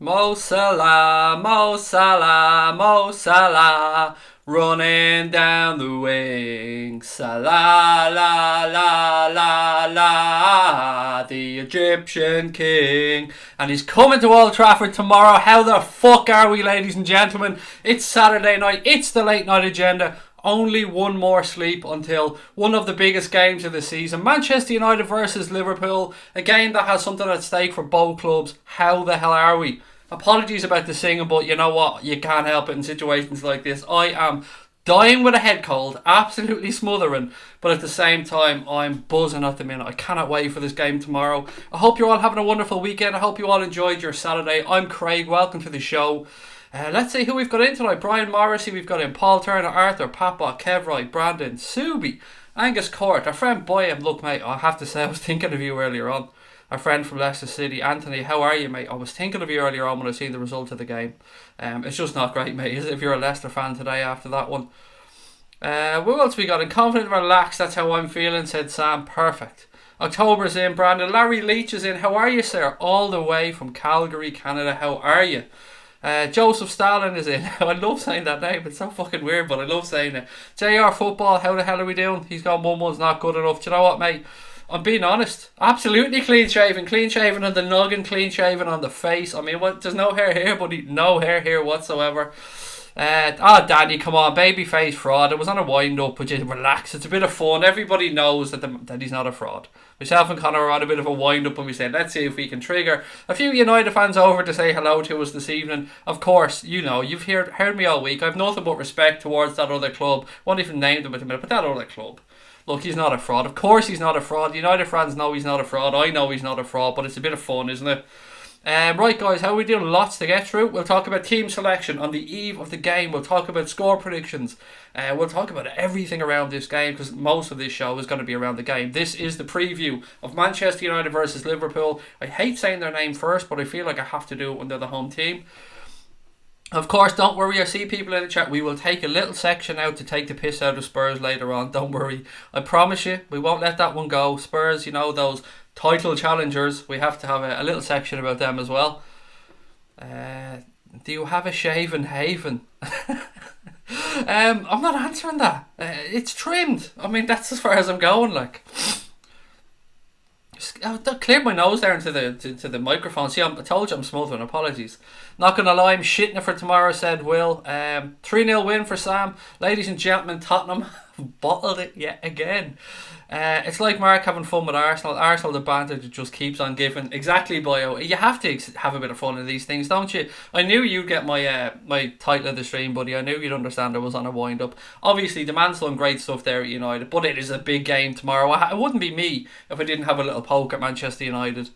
Mo Salah, Mo Salah, Mo Salah, running down the wing. Salah, la, la, la, la, the Egyptian king. And he's coming to Old Trafford tomorrow. How the fuck are we, ladies and gentlemen? It's Saturday night. It's the late night agenda. Only one more sleep until one of the biggest games of the season. Manchester United versus Liverpool. A game that has something at stake for both clubs. How the hell are we? Apologies about the singing, but you know what? You can't help it in situations like this. I am dying with a head cold, absolutely smothering, but at the same time, I'm buzzing at the minute. I cannot wait for this game tomorrow. I hope you're all having a wonderful weekend. I hope you all enjoyed your Saturday. I'm Craig. Welcome to the show. Let's see who we've got in tonight. Brian Morrissey, we've got in Paul Turner, Arthur, Patbot, Kev Wright, Brandon, Subi, Angus Court, our friend Boyam. Look, mate, I have to say I was thinking of you earlier on. Our friend from Leicester City, Anthony, how are you, mate? I was thinking of you earlier on when I seen the result of the game. It's just not great, mate, is it, if you're a Leicester fan today after that one? What else we got? In confident and relaxed, that's how I'm feeling, said Sam. Perfect. October's in, Brandon. Larry Leach is in. How are you, sir? All the way from Calgary, Canada. How are you? Joseph Stalin is in. I love saying that name. It's so fucking weird, but I love saying it. JR Football, how the hell are we doing? He's gone 1-1's not good enough. Do you know what, mate? I'm being honest. Absolutely clean shaven. Clean shaven on the noggin, clean shaven on the face. I mean, what? There's no hair here, buddy. No hair here whatsoever. Danny, come on, babyface fraud. It was on a wind up, but just relax. It's a bit of fun. Everybody knows that he's not a fraud. Myself and Connor are on a bit of a wind up, and we said, let's see if we can trigger a few United fans over to say hello to us this evening. Of course, you know, you've heard me all week. I've nothing but respect towards that other club. Won't even name them at the minute, but that other club. Look, he's not a fraud. Of course he's not a fraud. United fans know he's not a fraud. I know he's not a fraud, but it's a bit of fun, isn't it? Right, guys, how are we doing? Lots to get through. We'll talk about team selection on the eve of the game. We'll talk about score predictions. We'll talk about everything around this game because most of this show is going to be around the game. This is the preview of Manchester United versus Liverpool. I hate saying their name first, but I feel like I have to do it when they're the home team. Of course, don't worry, I see people in the chat. We will take a little section out to take the piss out of Spurs later on. Don't worry. I promise you, we won't let that one go. Spurs, you know, those title challengers, we have to have a little section about them as well. Do you have a shaven haven? I'm not answering that. It's trimmed. I mean, that's as far as I'm going, like. I cleared my nose there into the microphone. See, I told you I'm smothering. Apologies. Not going to lie, I'm shitting it for tomorrow, said Will. 3-0 win for Sam. Ladies and gentlemen, Tottenham bottled it yet again. It's like Mark having fun with Arsenal. Arsenal, the banter that just keeps on giving. Exactly, Bio. You have to have a bit of fun in these things, don't you? I knew you'd get my title of the stream, buddy. I knew you'd understand I was on a wind up. Obviously, the man's done great stuff there at United, but it is a big game tomorrow. It wouldn't be me if I didn't have a little poke at Manchester United.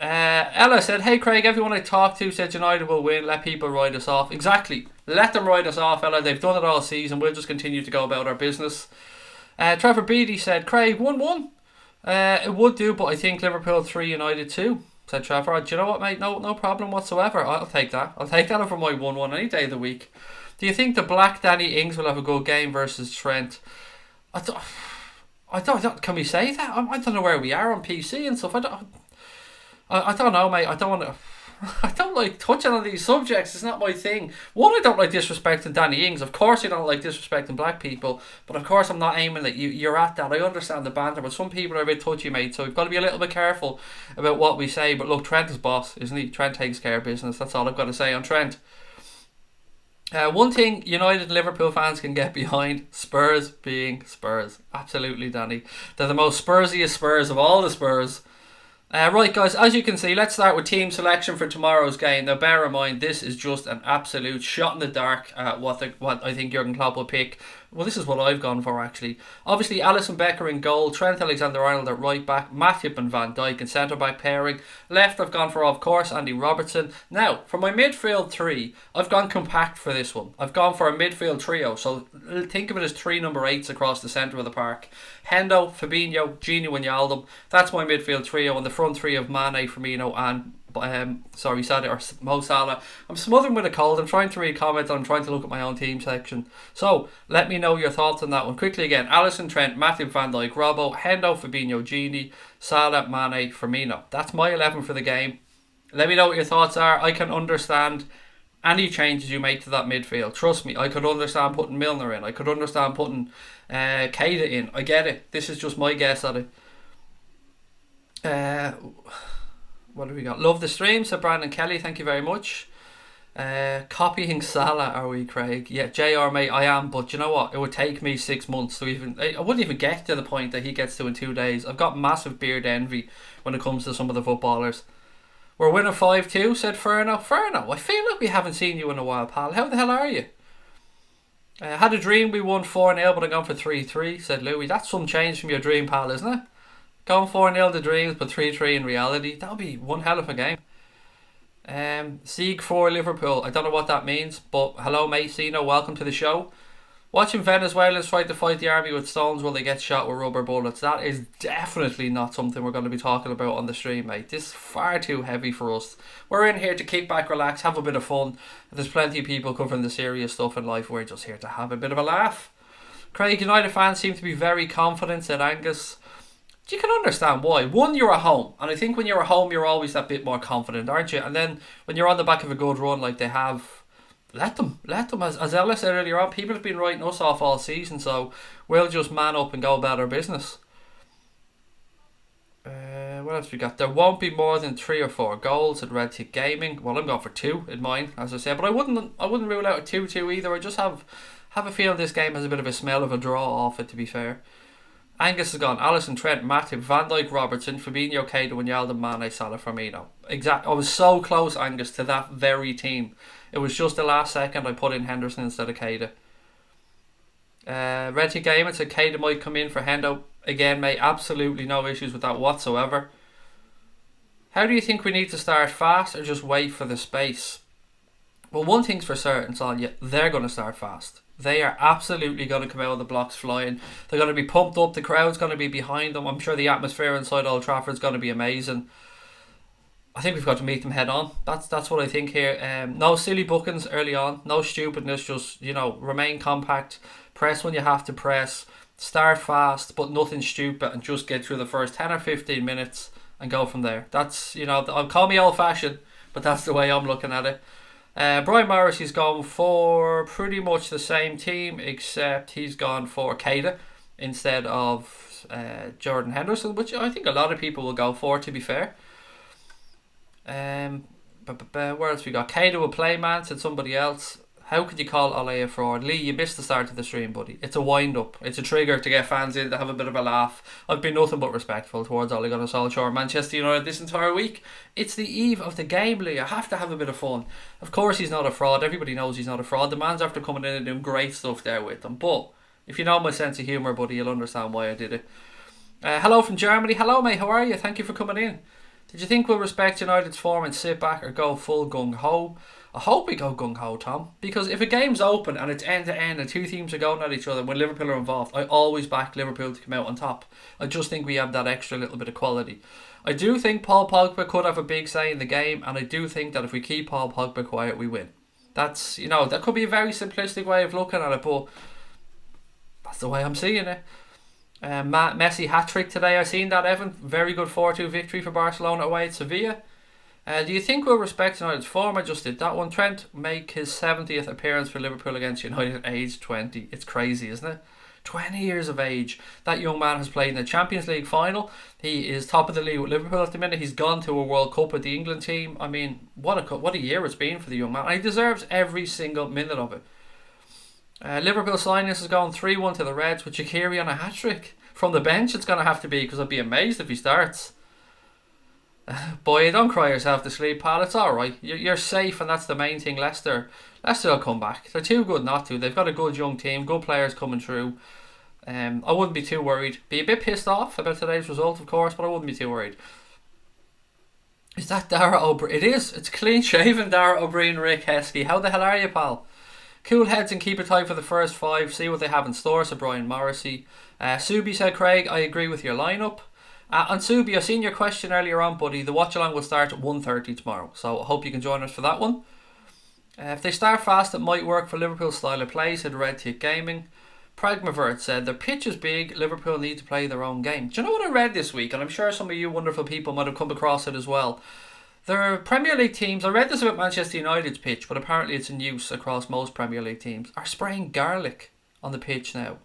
Ella said, hey Craig, everyone I talked to said United will win. Let people write us off. Exactly. Let them write us off, Ella. They've done it all season. We'll just continue to go about our business. Trevor Beattie said, Craig, 1-1. It would do, but I think Liverpool 3, United 2, said Trevor. Do you know what, mate? No problem whatsoever. I'll take that. I'll take that over my 1-1 any day of the week. Do you think the Black Danny Ings will have a good game versus Trent? I don't. Can we say that? I don't know where we are on PC and stuff. I don't know, mate. I don't want to. I don't like touching on these subjects. It's not my thing. One, I don't like disrespecting Danny Ings. Of course, I don't like disrespecting black people. But of course, I'm not aiming at you. You're at that. I understand the banter, but some people are a bit touchy, mate. So we've got to be a little bit careful about what we say. But look, Trent is boss, isn't he? Trent takes care of business. That's all I've got to say on Trent. One thing United and Liverpool fans can get behind: Spurs being Spurs. Absolutely, Danny. They're the most Spursiest Spurs of all the Spurs. Right, guys, as you can see, let's start with team selection for tomorrow's game. Now, bear in mind, this is just an absolute shot in the dark at what I think Jurgen Klopp will pick. Well, this is what I've gone for, actually. Obviously, Alisson Becker in goal, Trent Alexander-Arnold at right back, Matip and Van Dijk in centre-back pairing. Left, I've gone for, of course, Andy Robertson. Now, for my midfield three, I've gone compact for this one. I've gone for a midfield trio, so think of it as 3 number 8s across the centre of the park. Hendo, Fabinho, Gini Wijnaldum. That's my midfield trio, and the front three of Mane, Firmino and Salah or Mo Salah. I'm smothering with a cold. I'm trying to read comments and I'm trying to look at my own team section. So let me know your thoughts on that one quickly. Again, Alisson, Trent, Matthew, Van Dijk, Robbo, Hendo, Fabinho, Gini, Salah, Mane, Firmino. That's my 11 for the game. Let me know what your thoughts are. I can understand any changes you make to that midfield. Trust me, I could understand putting Milner in. I could understand putting Keita in. I get it. This is just my guess at it. What have we got? Love the stream, said Brandon Kelly. Thank you very much. Copying Salah, are we, Craig? Yeah, JR, mate, I am. But you know what? It would take me 6 months to even. I wouldn't even get to the point that he gets to in 2 days. I've got massive beard envy when it comes to some of the footballers. We're winning 5-2, said Ferno. Ferno, I feel like we haven't seen you in a while, pal. How the hell are you? Had a dream we won 4-0, but I'm going for 3-3, said Louis. That's some change from your dream, pal, isn't it? Going 4-0 to dreams, but 3-3 in reality. That would be one hell of a game. Sieg for Liverpool. I don't know what that means, but hello, mate. Sino, welcome to the show. Watching Venezuelans try to fight the army with stones while they get shot with rubber bullets. That is definitely not something we're going to be talking about on the stream, mate. This is far too heavy for us. We're in here to kick back, relax, have a bit of fun. There's plenty of people covering the serious stuff in life. We're just here to have a bit of a laugh. Craig, United fans seem to be very confident, said Angus. You can understand why. One, you're at home, and I think when you're at home, you're always that bit more confident, aren't you? And then when you're on the back of a good run like they have, let them. As Ella said earlier on, people have been writing us off all season, so we'll just man up and go about our business. What else we got? There won't be more than 3 or 4 goals at Red Tick Gaming. Well, I'm going for 2 in mine, as I said, but I wouldn't rule out a 2-2 either. I just have a feeling this game has a bit of a smell of a draw off it, to be fair. Angus has gone. Alisson, Trent, Matip, Van Dijk, Robertson, Fabinho, Keita, Wijnaldum, Mane, Salah, Firmino. Exact. I was so close, Angus, to that very team. It was just the last second I put in Henderson instead of Keita. Red Tick Gaming said Keita might come in for Hendo. Again, mate, absolutely no issues with that whatsoever. How do you think we need to start fast or just wait for the space? Well, one thing's for certain, Sonia, they're going to start fast. They are absolutely going to come out of the blocks flying. They're going to be pumped up. The crowd's going to be behind them. I'm sure the atmosphere inside Old Trafford is going to be amazing. I think we've got to meet them head on. That's what I think here. No silly bookings early on. No stupidness. Just, remain compact. Press when you have to press. Start fast, but nothing stupid. And just get through the first 10 or 15 minutes and go from there. That's, I'll call me old-fashioned, but that's the way I'm looking at it. Brian Morrissey's gone for pretty much the same team, except he's gone for Keita instead of Jordan Henderson, which I think a lot of people will go for, to be fair. Where else we got? Keita will play, man, said somebody else. How could you call Ole a fraud? Lee, you missed the start of the stream, buddy. It's a wind-up. It's a trigger to get fans in to have a bit of a laugh. I've been nothing but respectful towards Ole Gunnar Solskjaer, Manchester United this entire week. It's the eve of the game, Lee. I have to have a bit of fun. Of course he's not a fraud. Everybody knows he's not a fraud. The man's after coming in and doing great stuff there with them. But if you know my sense of humour, buddy, you'll understand why I did it. Hello from Germany. Hello, mate. How are you? Thank you for coming in. Did you think we'll respect United's form and sit back or go full gung-ho? I hope we go gung-ho, Tom, because if a game's open and it's end-to-end and 2 teams are going at each other when Liverpool are involved, I always back Liverpool to come out on top. I just think we have that extra little bit of quality. I do think Paul Pogba could have a big say in the game, and I do think that if we keep Paul Pogba quiet, we win. That's, that could be a very simplistic way of looking at it, but that's the way I'm seeing it. Messi hat-trick today, I seen that, Evan. Very good 4-2 victory for Barcelona away at Sevilla. Do you think we'll respect United's form? I just did that one. Trent make his 70th appearance for Liverpool against United at age 20. It's crazy, isn't it? 20 years of age. That young man has played in the Champions League final. He is top of the league with Liverpool at the minute. He's gone to a World Cup with the England team. I mean, what a year it's been for the young man. And he deserves every single minute of it. Liverpool signings has gone 3-1 to the Reds with Shaqiri on a hat-trick. From the bench it's going to have to be, because I'd be amazed if he starts. Boy, don't cry yourself to sleep, pal. It's alright. You're safe, and that's the main thing. Leicester will come back. They're too good not to. They've got a good young team, good players coming through. I wouldn't be too worried. Be a bit pissed off about today's result, of course, but I wouldn't be too worried. Is that Dara O'Brien? It is. It's clean shaven Dara O'Brien, Rick Heskey. How the hell are you, pal? Cool heads and keep it tight for the first 5. See what they have in store, said Brian Morrissey. Subi said, Craig, I agree with your lineup. And Subi, I've seen your question earlier on, buddy. The watch along will start at 1:30 tomorrow, so I hope you can join us for that one. If they start fast, it might work for Liverpool's style of play, said Red Tick Gaming. Pragmavert said, their pitch is big, Liverpool need to play their own game. Do you know what I read this week? And I'm sure some of you wonderful people might have come across it as well. There are Premier League teams, I read this about Manchester United's pitch, but apparently it's in use across most Premier League teams, are spraying garlic on the pitch now.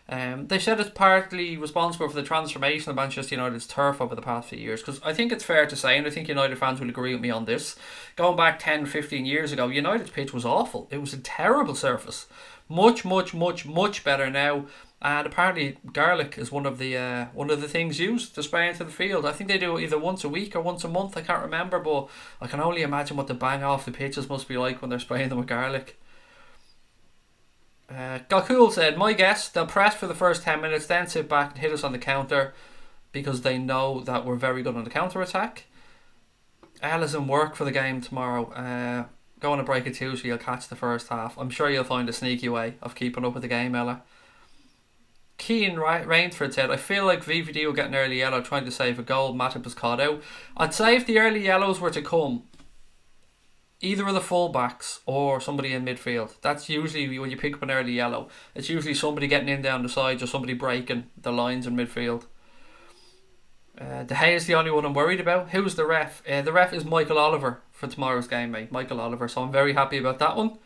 They said it's partly responsible for the transformation of Manchester United's turf over the past few years, because I think it's fair to say, and I think United fans will agree with me on this, going back 10, 15 years ago, United's pitch was awful. It was a terrible surface. Much, much, much, much better now. And apparently garlic is one of the things used to spray into the field. I think they do it either once a week or once a month, I can't remember, but I can only imagine what the bang off the pitches must be like when they're spraying them with garlic. Galcool said, my guess, they'll press for the first 10 minutes, then sit back and hit us on the counter because they know that we're very good on the counter attack. Ella's in work for the game tomorrow. Go on a break at 2 so you'll catch the first half. I'm sure you'll find a sneaky way of keeping up with the game, Ella. Keane Rainsford said, I feel like VVD will get an early yellow trying to save a goal. Matip was caught out. I'd say if the early yellows were to come, either of the full-backs or somebody in midfield. That's usually when you pick up an early yellow. It's usually somebody getting in down the sides or somebody breaking the lines in midfield. De Gea is the only one I'm worried about. Who's the ref? The ref is Michael Oliver for tomorrow's game, mate. Michael Oliver. So I'm very happy about that one.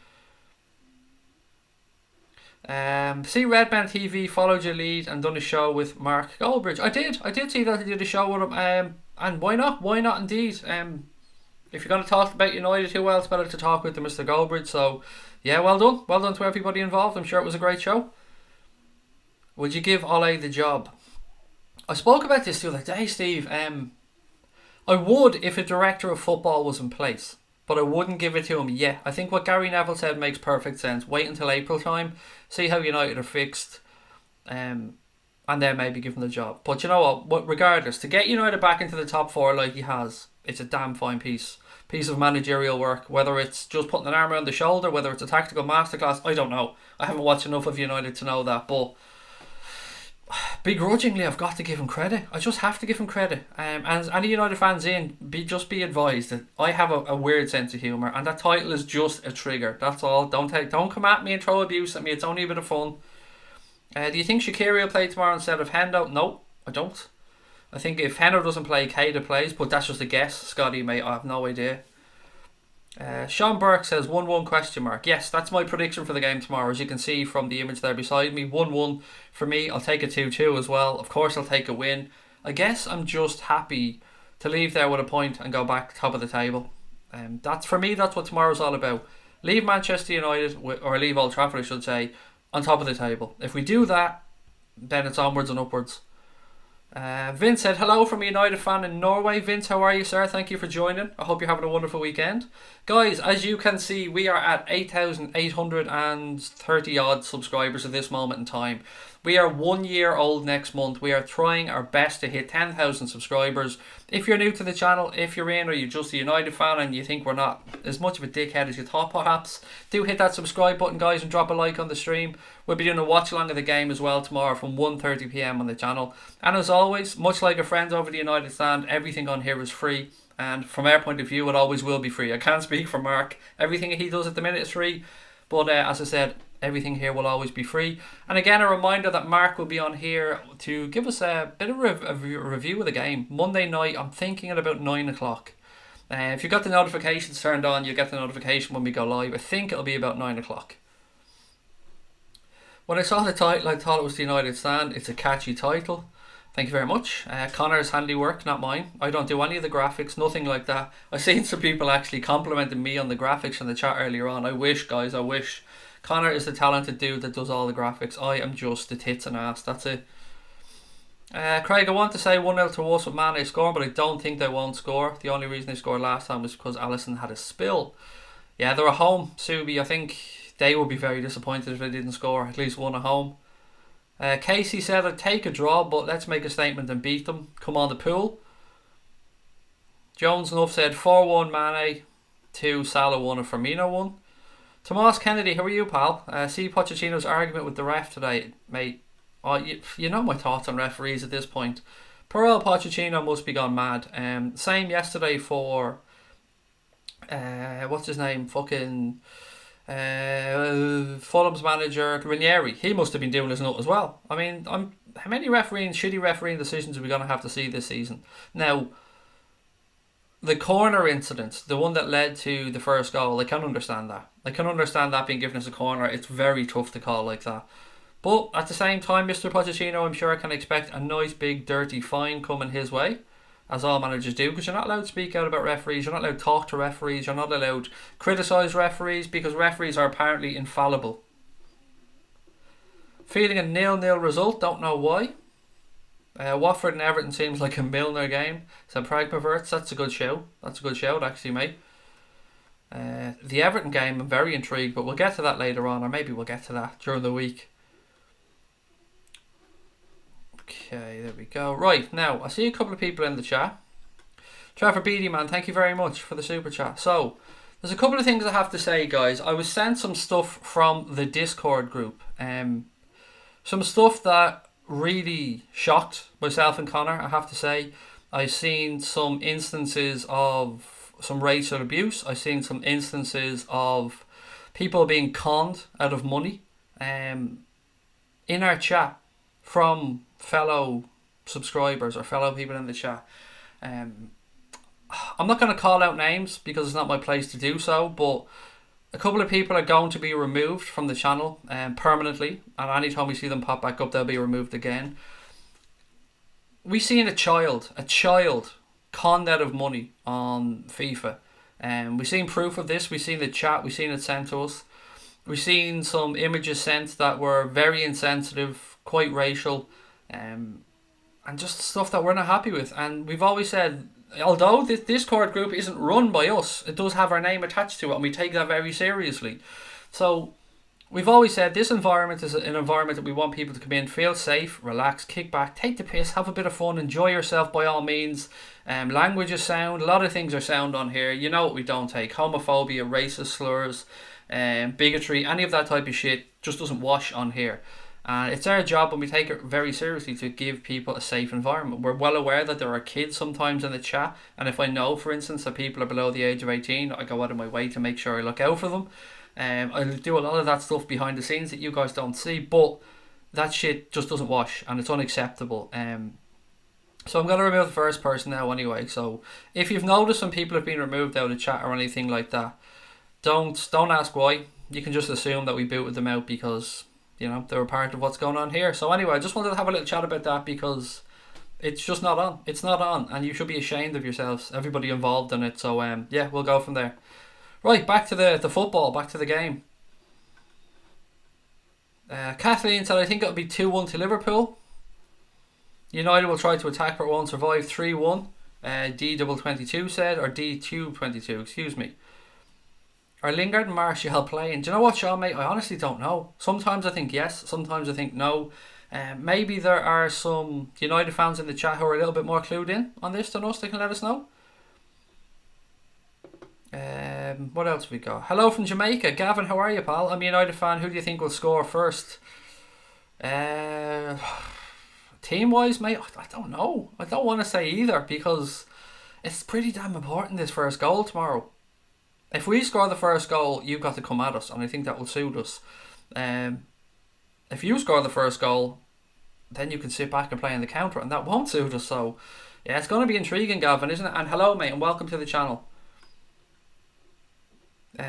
See Redman TV followed your lead and done a show with Mark Goldbridge. I did see that he did a show with him. And why not indeed. If you're going to talk about United, who else better to talk with than Mr. Goldbridge? So, yeah, well done to everybody involved. I'm sure it was a great show. Would you give Ole the job? I spoke about this the other day, Steve. I would if a director of football was in place, but I wouldn't give it to him yet. I think what Gary Neville said makes perfect sense. Wait until April time, see how United are fixed, and then maybe give him the job. But you know what? Regardless, to get United back into the top 4 like he has, it's a damn fine piece of managerial work. Whether it's just putting an arm around the shoulder, whether it's a tactical masterclass, I don't know. I haven't watched enough of United to know that, but begrudgingly I've got to give him credit. I just have to give him credit. And any United fans just be advised that I have a weird sense of humour, and that title is just a trigger. That's all. Don't come at me and throw abuse at me. It's only a bit of fun. Do you think Shaqiri will play tomorrow instead of Hendo? No, I don't. I think if Hendo doesn't play, Keita plays, but that's just a guess. Scotty, mate, I have no idea. Sean Burke says 1-1 question mark. Yes, that's my prediction for the game tomorrow. As you can see from the image there beside me, 1-1 for me. I'll take a 2-2 as well. Of course I'll take a win. I guess I'm just happy to leave there with a point and go back top of the table. That's for me, that's what tomorrow's all about. Leave Manchester United, or leave Old Trafford I should say, on top of the table. If we do that, then it's onwards and upwards. Vince said, hello from a United fan in Norway. Vince, how are you, sir? Thank you for joining. I hope you're having a wonderful weekend. Guys, as you can see, we are at 8,830 odd subscribers at this moment in time. We are 1 year old next month. We are trying our best to hit 10,000 subscribers. If you're new to the channel, if you're in or you're just a United fan and you think we're not as much of a dickhead as you thought perhaps, do hit that subscribe button, guys, and drop a like on the stream. We'll be doing a watch along of the game as well tomorrow from 1:30 PM on the channel. And as always, much like our friends over the United stand, everything on here is free. And from our point of view, it always will be free. I can't speak for Mark. Everything he does at the minute is free. But as I said, everything here will always be free. And again, a reminder that Mark will be on here to give us a bit of a review of the game. Monday night, I'm thinking at about 9 o'clock. If you've got the notifications turned on, you'll get the notification when we go live. I think it'll be about 9 o'clock. When I saw the title, I thought it was the United Stand. It's a catchy title. Thank you very much. Connor's handiwork, not mine. I don't do any of the graphics, nothing like that. I've seen some people actually complimenting me on the graphics in the chat earlier on. I wish, guys, I wish. Connor is the talented dude that does all the graphics. I am just the tits and ass, that's it. Craig, I want to say 1-0 to us with Mane scoring, but I don't think they won't score. The only reason they scored last time was because Alisson had a spill. Yeah, they're at home, Subi. I think they would be very disappointed if they didn't score at least one at home. Casey said, I'd take a draw, but let's make a statement and beat them. Come on the pool. Jones Nuff said 4-1 Mane, 2 Salah 1 and Firmino 1. Tomas Kennedy, how are you, pal? See Pochettino's argument with the ref today, mate. Oh, you know my thoughts on referees at this point. Poor Pochettino must be gone mad. Same yesterday for what's his name? Fucking Fulham's manager Ranieri. He must have been doing his nut as well. I mean, how many shitty refereeing decisions are we going to have to see this season? Now, the corner incident, the one that led to the first goal, I can understand that. I can understand that being given as a corner. It's very tough to call like that. But at the same time, Mr. Pochettino, I'm sure I can expect a nice big dirty fine coming his way, as all managers do, because you're not allowed to speak out about referees, you're not allowed to talk to referees, you're not allowed to criticise referees, because referees are apparently infallible. Feeling a 0-0 result, don't know why. Watford and Everton seems like a Milner game. So Pragmaverts, that's a good show. That's a good shout actually, mate. The Everton game, I'm very intrigued, but we'll get to that later on, or maybe we'll get to that during the week. Okay, there we go. Right, now, I see a couple of people in the chat. Trevor Beatty, man, thank you very much for the super chat. So, there's a couple of things I have to say, guys. I was sent some stuff from the Discord group. Some stuff that really shocked myself and Connor, I have to say. I've seen some instances of some racial abuse. I've seen some instances of people being conned out of money in our chat from fellow subscribers or fellow people in the chat. I'm not going to call out names because it's not my place to do so, but a couple of people are going to be removed from the channel permanently, and anytime we see them pop back up, they'll be removed again. We seen a child conned out of money on FIFA. We've seen proof of this. We've seen the chat. We've seen it sent to us. We've seen some images sent that were very insensitive, quite racial, and just stuff that we're not happy with. And we've always said, although this Discord group isn't run by us, it does have our name attached to it, and we take that very seriously. So we've always said this environment is an environment that we want people to come in, feel safe, relax, kick back, take the piss, have a bit of fun, enjoy yourself by all means. Language is sound, a lot of things are sound on here. You know what we don't take: homophobia, racist slurs, bigotry, any of that type of shit just doesn't wash on here. And it's our job, and we take it very seriously, to give people a safe environment. We're well aware that there are kids sometimes in the chat, and if I know, for instance, that people are below the age of 18, I go out of my way to make sure I look out for them. I do a lot of that stuff behind the scenes that you guys don't see, but that shit just doesn't wash, and it's unacceptable. So I'm going to remove the first person now anyway. So if you've noticed some people have been removed out of the chat or anything like that, don't ask why. You can just assume that we booted them out because, you know, they're a part of what's going on here. So anyway, I just wanted to have a little chat about that because it's just not on. It's not on, and you should be ashamed of yourselves, everybody involved in it. So yeah, we'll go from there. Right, back to the football, back to the game. Kathleen said, I think it'll be 2-1 to Liverpool. United will try to attack but won't survive. 3-1. D22 said, or D222, excuse me. Are Lingard and Martial playing? Do you know what, Sean, mate? I honestly don't know. Sometimes I think yes, sometimes I think no. Maybe there are some United fans in the chat who are a little bit more clued in on this than us. They can let us know. What else we got? Hello from Jamaica. Gavin, how are you, pal? I'm a United fan. Who do you think will score first? Team-wise, mate, I don't know. I don't want to say either because it's pretty damn important, this first goal tomorrow. If we score the first goal, you've got to come at us, and I think that will suit us. If you score the first goal, then you can sit back and play in the counter, and that won't suit us. So, yeah, it's going to be intriguing, Gavin, isn't it? And hello, mate, and welcome to the channel.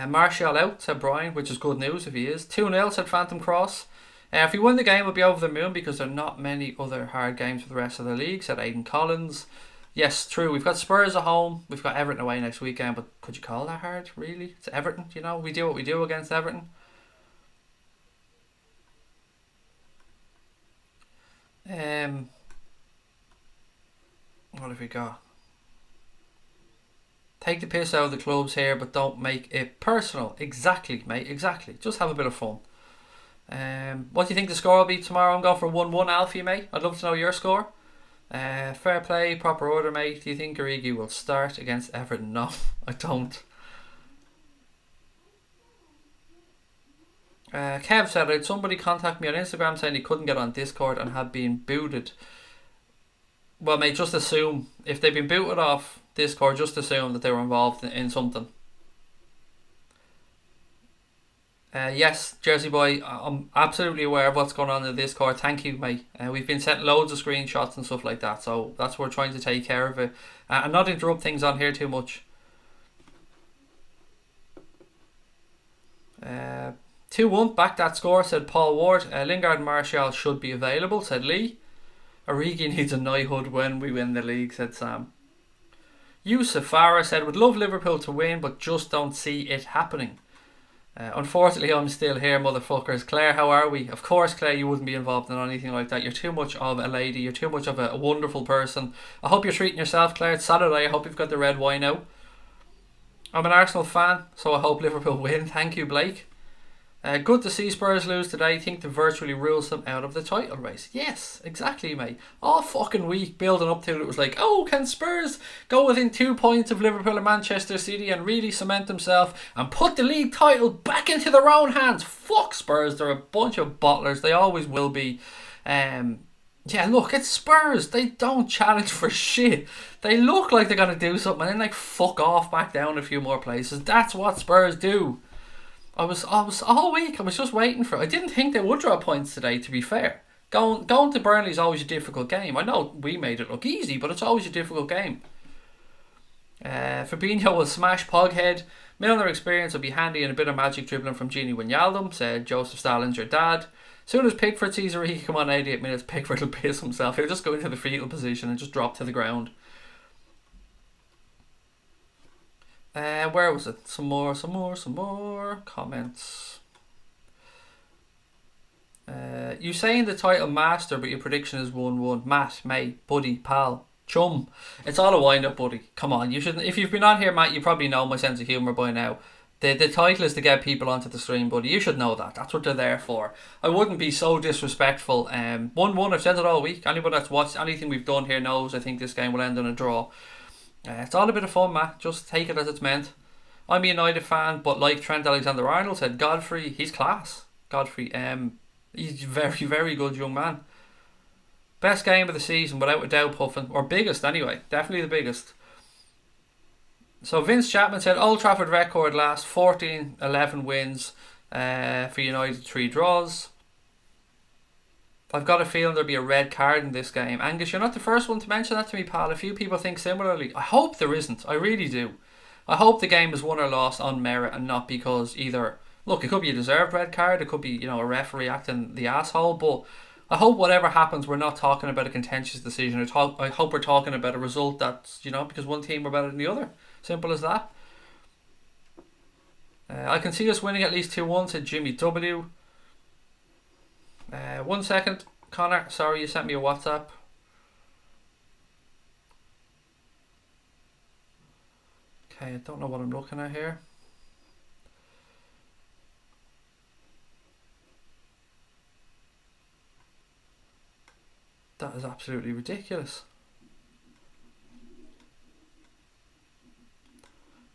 Martial out, said Brian, which is good news if he is. 2-0, said Phantom Cross. If we win the game, we'll be over the moon because there are not many other hard games for the rest of the league, said Aidan Collins. Yes, true. We've got Spurs at home. We've got Everton away next weekend, but could you call that hard, really? It's Everton, you know. We do what we do against Everton. What have we got? Take the piss out of the clubs here, but don't make it personal. Exactly, mate, exactly. Just have a bit of fun. What do you think the score will be tomorrow? I'm going for 1-1, Alfie, mate. I'd love to know your score. Fair play, proper order, mate. Do you think Origi will start against Everton? No, I don't. Kev said, I had somebody contact me on Instagram saying he couldn't get on Discord and had been booted. Well, mate, just assume if they've been booted off Discord, just assume that they were involved in something. Yes, Jersey Boy, I'm absolutely aware of what's going on in the Discord. Thank you, mate. We've been sent loads of screenshots and stuff like that, so that's why we're trying to take care of it and not interrupt things on here too much. 2-1, back that score, said Paul Ward. Lingard and Martial should be available, said Lee. Origi needs a knighthood when we win the league, said Sam. Yusuf Farah said, would love Liverpool to win, but just don't see it happening. Unfortunately, I'm still here, motherfuckers. Claire, how are we? Of course, Claire, you wouldn't be involved in anything like that. You're too much of a lady. You're too much of a wonderful person. I hope you're treating yourself, Claire. It's Saturday. I hope you've got the red wine out. I'm an Arsenal fan, so I hope Liverpool win. Thank you, Blake. Good to see Spurs lose today. I think that virtually rules them out of the title race. Yes, exactly, mate. All fucking week building up to it, it was like, oh, can Spurs go within 2 points of Liverpool and Manchester City and really cement themselves and put the league title back into their own hands? Fuck Spurs, they're a bunch of bottlers. They always will be. Yeah, look, it's Spurs. They don't challenge for shit. They look like they're going to do something and then like fuck off back down a few more places. That's what Spurs do. I was all week, I was just waiting for it. I didn't think they would draw points today, to be fair. Going to Burnley is always a difficult game. I know we made it look easy, but it's always a difficult game. Fabinho will smash Poghead. Milner experience will be handy and a bit of magic dribbling from Gini Wijnaldum, said Joseph Stalin's your dad. Soon as Pickford sees a come on 88 minutes, Pickford will piss himself. He'll just go into the fetal position and just drop to the ground. Where was it? Some more comments. You saying the title master, but your prediction is 1-1. Matt, mate, buddy, pal, chum. It's all a wind up, buddy. Come on, you shouldn't. If you've been on here, Matt, you probably know my sense of humour by now. The title is to get people onto the stream, buddy. You should know that. That's what they're there for. I wouldn't be so disrespectful. 1-1, I've said it all week. Anybody that's watched anything we've done here knows I think this game will end in a draw. It's all a bit of fun, Matt. Just take it as it's meant. I'm a United fan, but like Trent Alexander-Arnold said, Godfrey, he's class. Godfrey, he's very, very good young man. Best game of the season, without a doubt, Puffin. Or biggest, anyway. Definitely the biggest. So Vince Chapman said, Old Trafford record last 14-11 wins for United, 3 draws. I've got a feeling there'll be a red card in this game. Angus, you're not the first one to mention that to me, pal. A few people think similarly. I hope there isn't. I really do. I hope the game is won or lost on merit and not because either... Look, it could be a deserved red card. It could be, a referee acting the asshole. But I hope whatever happens, we're not talking about a contentious decision. I hope we're talking about a result that's, because one team are better than the other. Simple as that. I can see us winning at least 2-1, said Jimmy W. 1 second, Connor. Sorry, you sent me a WhatsApp. Okay, I don't know what I'm looking at here. That is absolutely ridiculous.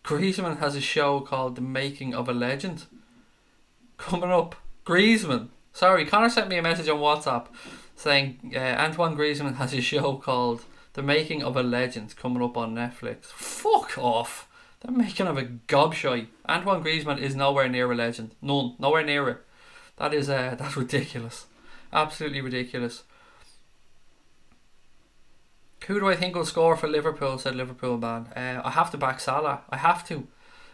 Griezmann has a show called The Making of a Legend coming up. Griezmann. Sorry, Connor sent me a message on WhatsApp saying Antoine Griezmann has a show called The Making of a Legend coming up on Netflix. Fuck off. The making of a gobshite. Antoine Griezmann is nowhere near a legend. None. Nowhere near it. That's ridiculous. Absolutely ridiculous. Who do I think will score for Liverpool, said Liverpool man. I have to back Salah. I have to.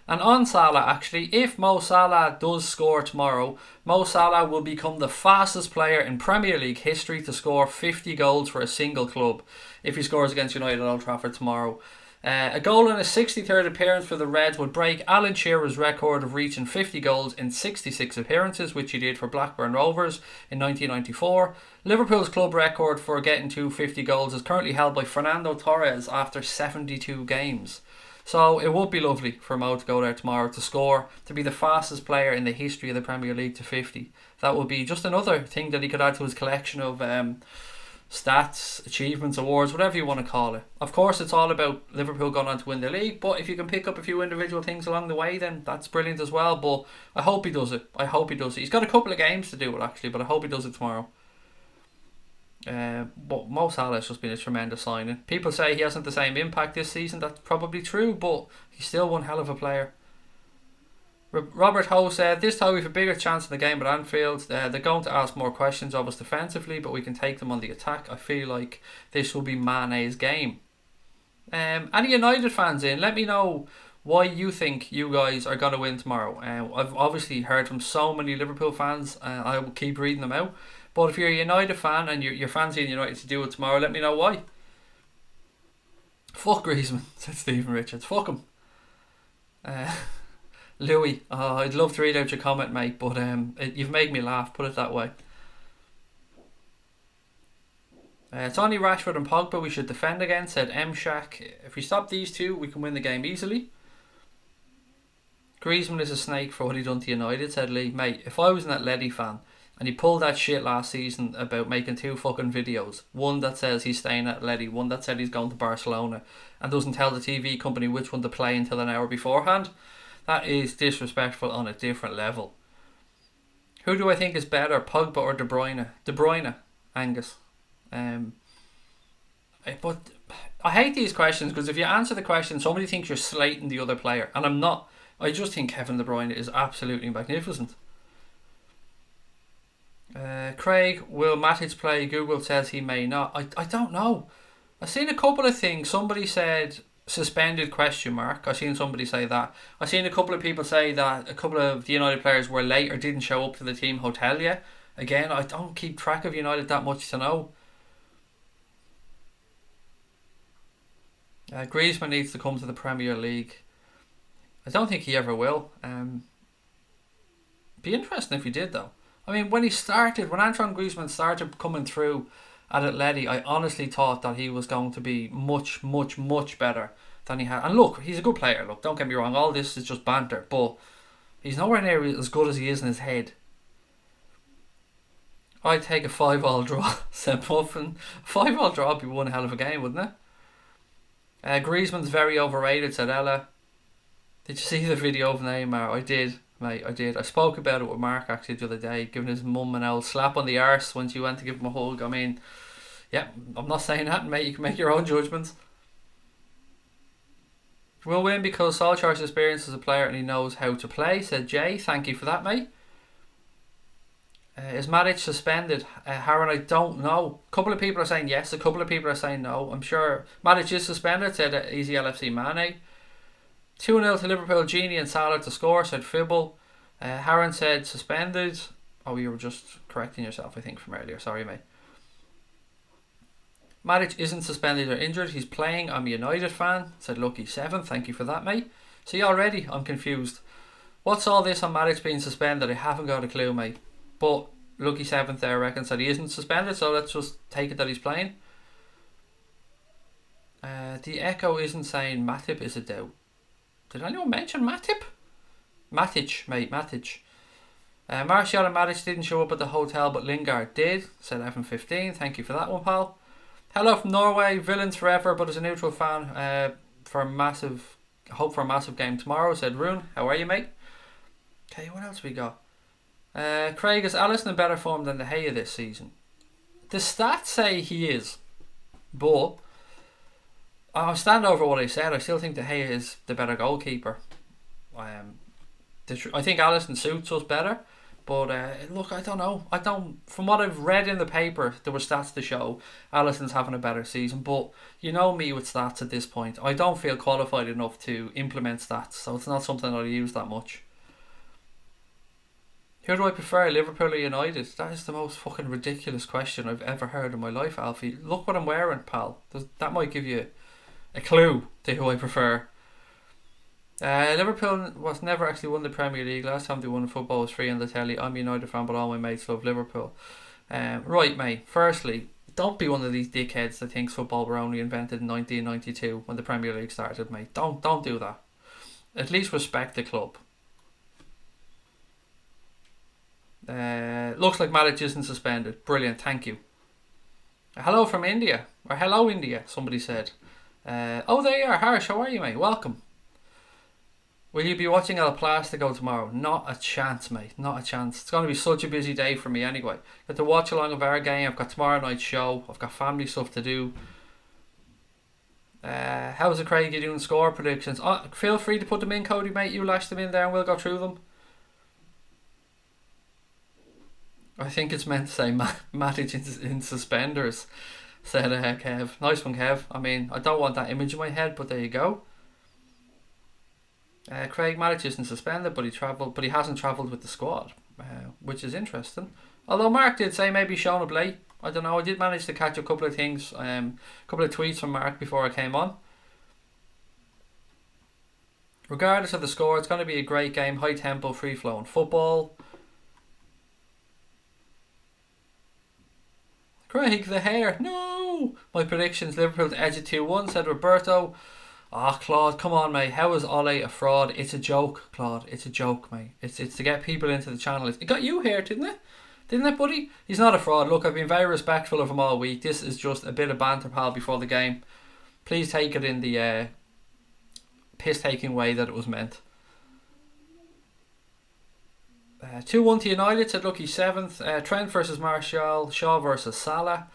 And on Salah, actually, if Mo Salah does score tomorrow, Mo Salah will become the fastest player in Premier League history to score 50 goals for a single club if he scores against United at Old Trafford tomorrow. A goal in his 63rd appearance for the Reds would break Alan Shearer's record of reaching 50 goals in 66 appearances, which he did for Blackburn Rovers in 1994. Liverpool's club record for getting to 50 goals is currently held by Fernando Torres after 72 games. So it would be lovely for Mo to go there tomorrow to score, to be the fastest player in the history of the Premier League to 50. That would be just another thing that he could add to his collection of stats, achievements, awards, whatever you want to call it. Of course, it's all about Liverpool going on to win the league, but if you can pick up a few individual things along the way, then that's brilliant as well. But I hope he does it. He's got a couple of games to do it, actually, but I hope he does it tomorrow. But Mo Salah has just been a tremendous signing. People say he hasn't the same impact this season. That's probably true, but he's still one hell of a player. Robert Ho said, this time we have a bigger chance in the game at Anfield. They're going to ask more questions of us defensively, but we can take them on the attack. I feel like this will be Mane's game. Any United fans in, let me know why you think you guys are going to win tomorrow. I've obviously heard from so many Liverpool fans, and I will keep reading them out. But if you're a United fan and you're fancying United to do it tomorrow, let me know why. Fuck Griezmann, said Stephen Richards. Fuck him. Louis, I'd love to read out your comment, mate, but you've made me laugh, put it that way. It's only Rashford and Pogba we should defend against, said M. Shack. If we stop these two, we can win the game easily. Griezmann is a snake for what he done to United, said Lee. Mate, if I was an Atleti fan and he pulled that shit last season about making 2 fucking videos, one that says he's staying at Atleti, one that said he's going to Barcelona, and doesn't tell the TV company which one to play until an hour beforehand, that is disrespectful on a different level. Who do I think is better, Pogba or De Bruyne? De Bruyne, Angus. But I hate these questions because if you answer the question, somebody thinks you're slating the other player, and I'm not. I just think Kevin De Bruyne is absolutely magnificent. Craig, will Matic play? Google says he may not. I don't know. I've seen a couple of things. Somebody said suspended ? I've seen somebody say that. I've seen a couple of people say that a couple of the United players were late or didn't show up to the team hotel yet. Again, I don't keep track of United that much to know. Griezmann needs to come to the Premier League. I don't think he ever will. Be interesting if he did though. I mean, when Antoine Griezmann started coming through at Atleti, I honestly thought that he was going to be much, much, much better than he had. And look, he's a good player. Look, don't get me wrong. All this is just banter, but he's nowhere near as good as he is in his head. I'd take a 5-5 draw, said Puffin. 5-5 draw would be one hell of a game, wouldn't it? Griezmann's very overrated, said Ella. Did you see the video of Neymar? I did, mate, I did. I spoke about it with Mark actually the other day, giving his mum an old slap on the arse when she went to give him a hug. I mean, yeah, I'm not saying that, mate. You can make your own judgments. We'll win because Solskjaer's experience as a player and he knows how to play, said Jay. Thank you for that, mate. Is Matic suspended? Harron, I don't know. A couple of people are saying yes, a couple of people are saying no. I'm sure Matic is suspended, said Easy LFC Mane. 2-0 to Liverpool, Genie and Salah to score, said Fibble. Harron said suspended. Oh, you were just correcting yourself, I think, from earlier. Sorry, mate. Matic isn't suspended or injured. He's playing. I'm a United fan, said Lucky7. Thank you for that, mate. See, already I'm confused. What's all this on Matic being suspended? I haven't got a clue, mate. But Lucky7 there reckons that he isn't suspended, so let's just take it that he's playing. The Echo isn't saying Matip is a doubt. Did anyone mention Matip? Matic, mate, Matic. Martial and Matic didn't show up at the hotel, but Lingard did, said F15. Thank you for that one, pal. Hello from Norway. Villains forever, but as a neutral fan, hope for a massive game tomorrow, said Rune. How are you, mate? Okay, what else we got? Craig, is Alisson in better form than De Gea this season? The stats say he is, but I'll stand over what I said. I still think De Gea is the better goalkeeper. I think Alisson suits us better, but look, I don't know. From what I've read in the paper, there were stats to show Alisson's having a better season, but you know me with stats at this point. I don't feel qualified enough to implement stats, so it's not something I use that much. Who do I prefer, Liverpool or United? That is the most fucking ridiculous question I've ever heard in my life, Alfie. Look what I'm wearing, pal. That might give you a clue to who I prefer. Liverpool was never actually won the Premier League. Last time they won football was free on the telly. I'm a United fan, but all my mates love Liverpool. Right, mate. Firstly, don't be one of these dickheads that thinks football were only invented in 1992 when the Premier League started, mate. Don't do that. At least respect the club. Looks like Matic isn't suspended. Brilliant, thank you. Hello from India. Or hello India, somebody said. Oh, there you are. Harsh, how are you, mate? Welcome. Will you be watching El Plastico tomorrow? Not a chance, mate. Not a chance. It's going to be such a busy day for me anyway. Got to watch along of our game. I've got tomorrow night's show. I've got family stuff to do. How's it, Craig? You doing score predictions? Feel free to put them in, Cody, mate. You lash them in there and we'll go through them. I think it's meant to say Matic in suspenders, said Kev. Nice one, Kev. I mean, I don't want that image in my head, but there you go. Craig, Matic isn't suspended, but he hasn't travelled with the squad, which is interesting. Although Mark did say maybe Sean late. I don't know. I did manage to catch a couple of things, a couple of tweets from Mark before I came on. Regardless of the score, it's going to be a great game, high tempo, free flowing football. Craig, the hair. No! My predictions, Liverpool to edge it 2-1, said Roberto. Claude, come on, mate. How is Ole a fraud? It's a joke, Claude. It's a joke, mate. It's to get people into the channel. It got you here, didn't it? Didn't it, buddy? He's not a fraud. Look, I've been very respectful of him all week. This is just a bit of banter, pal, before the game. Please take it in the piss-taking way that it was meant. 2-1 to United, said Lucky 7th. Trent versus Martial. Shaw versus Salah.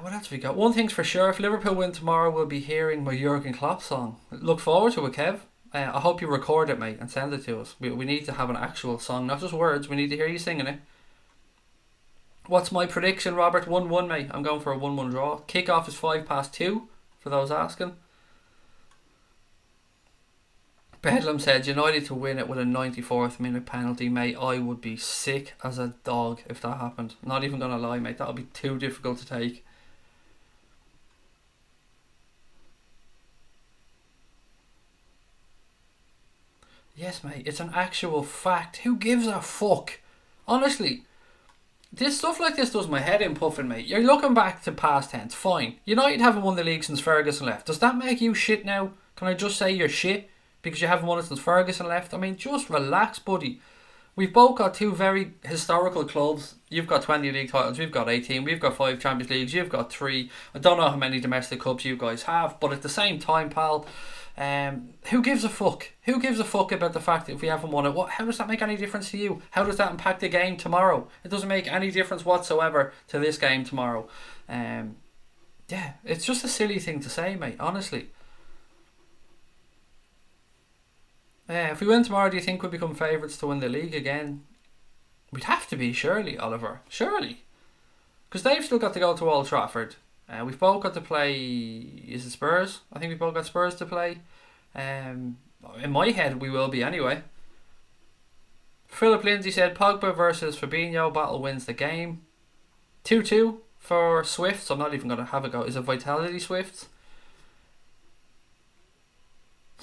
What else have we got? One thing's for sure, if Liverpool win tomorrow, we'll be hearing my Jurgen Klopp song. Look forward to it, Kev. I hope you record it, mate, and send it to us. We need to have an actual song, not just words. We need to hear you singing it. What's my prediction, Robert? 1-1, mate. I'm going for a 1-1 draw. Kick-off is 2:05, for those asking. Bedlam said United to win it with a 94th minute penalty, mate. I would be sick as a dog if that happened. Not even going to lie, mate. That would be too difficult to take. Yes, mate. It's an actual fact. Who gives a fuck? Honestly. This stuff like this does my head in puffing, mate. You're looking back to past tense. Fine. United haven't won the league since Ferguson left. Does that make you shit now? Can I just say you're shit? Because you haven't won it since Ferguson left? I mean, just relax, buddy. We've both got two very historical clubs. You've got 20 league titles, we've got 18. We've got 5 Champions Leagues, you've got 3. I don't know how many domestic cups you guys have, but at the same time, pal, who gives a fuck? Who gives a fuck about the fact that if we haven't won it? How does that make any difference to you? How does that impact the game tomorrow? It doesn't make any difference whatsoever to this game tomorrow. Yeah, it's just a silly thing to say, mate, honestly. If we win tomorrow, do you think we'll become favourites to win the league again? We'd have to be, surely, Oliver. Surely. Because they've still got to go to Old Trafford. We've both got to play... Is it Spurs? I think we've both got Spurs to play. In my head, we will be anyway. Philip Lindsay said Pogba versus Fabinho. Battle wins the game. 2-2 for Swifts. I'm not even going to have a go. Is it Vitality Swifts?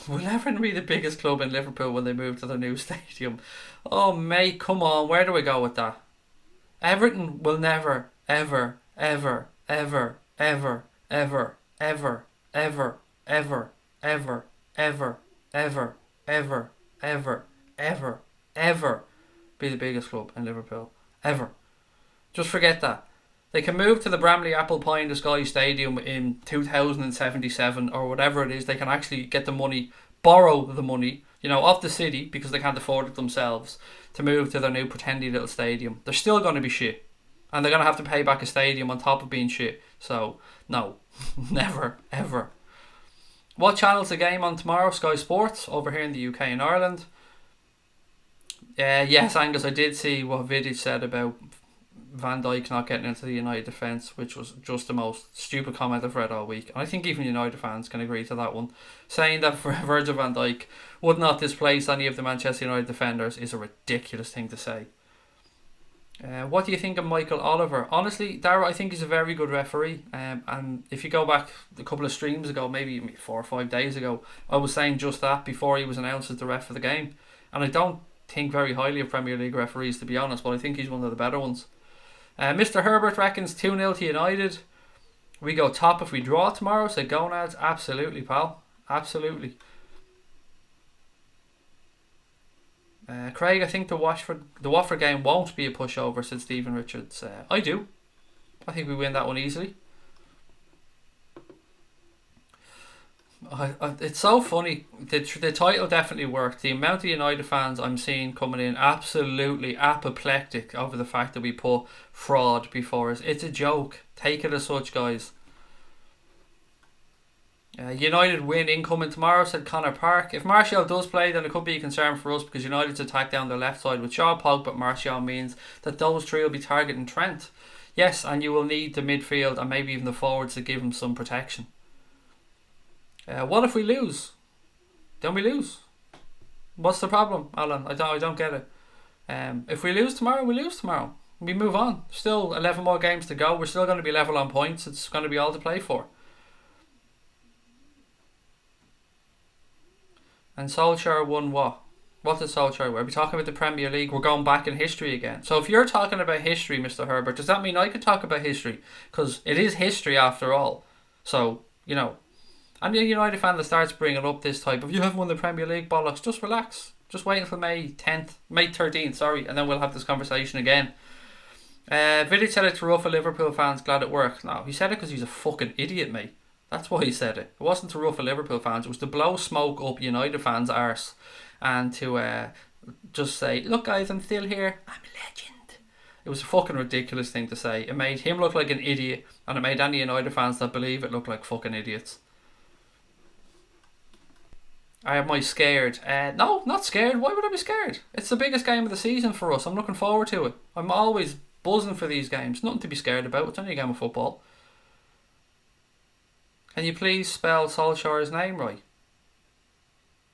Will Everton be the biggest club in Liverpool when they move to their new stadium? Oh, mate, come on. Where do we go with that? Everton will never, ever, ever, ever, ever, ever, ever, ever, ever, ever, ever, ever, ever, ever, ever, ever be the biggest club in Liverpool. Ever. Just forget that. They can move to the Bramley Apple Pie in the Sky Stadium in 2077 or whatever it is. They can actually get the money, borrow the money, off the city because they can't afford it themselves to move to their new pretendy little stadium. They're still going to be shit. And they're going to have to pay back a stadium on top of being shit. So, no. Never, ever. What channel's the game on tomorrow? Sky Sports over here in the UK and Ireland. Yes, Angus, I did see what Vidic said about Van Dijk not getting into the United defence, which was just the most stupid comment I've read all week. And I think even United fans can agree to that one. Saying that Virgil van Dijk would not displace any of the Manchester United defenders is a ridiculous thing to say. What do you think of Michael Oliver? Honestly, Darragh, I think he's a very good referee. And if you go back a couple of streams ago, maybe 4 or 5 days ago, I was saying just that before he was announced as the ref for the game. And I don't think very highly of Premier League referees, to be honest, but I think he's one of the better ones. Mr. Herbert reckons 2-0 to United. We go top if we draw tomorrow, say Gonads. Absolutely, pal. Absolutely. Craig, I think the Watford game won't be a pushover, said Stephen Richards. I do. I think we win that one easily. It's so funny. The title definitely worked. The amount of United fans I'm seeing coming in absolutely apoplectic over the fact that we put fraud before us. It's a joke. Take it as such, guys. United win incoming tomorrow, said Connor Park. If Martial does play, then it could be a concern for us because United's attack down the left side with Shaw, Pogba, Martial means that those three will be targeting Trent. Yes, and you will need the midfield and maybe even the forwards to give him some protection. What if we lose? Then we lose. What's the problem, Alan? I don't get it. If we lose tomorrow, we lose tomorrow. We move on. Still 11 more games to go. We're still going to be level on points. It's going to be all to play for. And Solskjaer won what? What did Solskjaer win? Are we talking about the Premier League? We're going back in history again. So if you're talking about history, Mr. Herbert, does that mean I could talk about history? Because it is history after all. So, you know, and the United fan that starts bringing up this type of, you haven't won the Premier League, bollocks, just relax. Just wait until May 13th, sorry, and then we'll have this conversation again. Vidic said it to ruffle Liverpool fans, glad it worked. No, he said it because he's a fucking idiot, mate. That's why he said it. It wasn't to ruffle Liverpool fans. It was to blow smoke up United fans' arse and to just say, look guys, I'm still here. I'm a legend. It was a fucking ridiculous thing to say. It made him look like an idiot and it made any United fans that believe it look like fucking idiots. Am I scared? No, not scared. Why would I be scared? It's the biggest game of the season for us. I'm looking forward to it. I'm always buzzing for these games. Nothing to be scared about. It's only a game of football. Can you please spell Solskjaer's name right?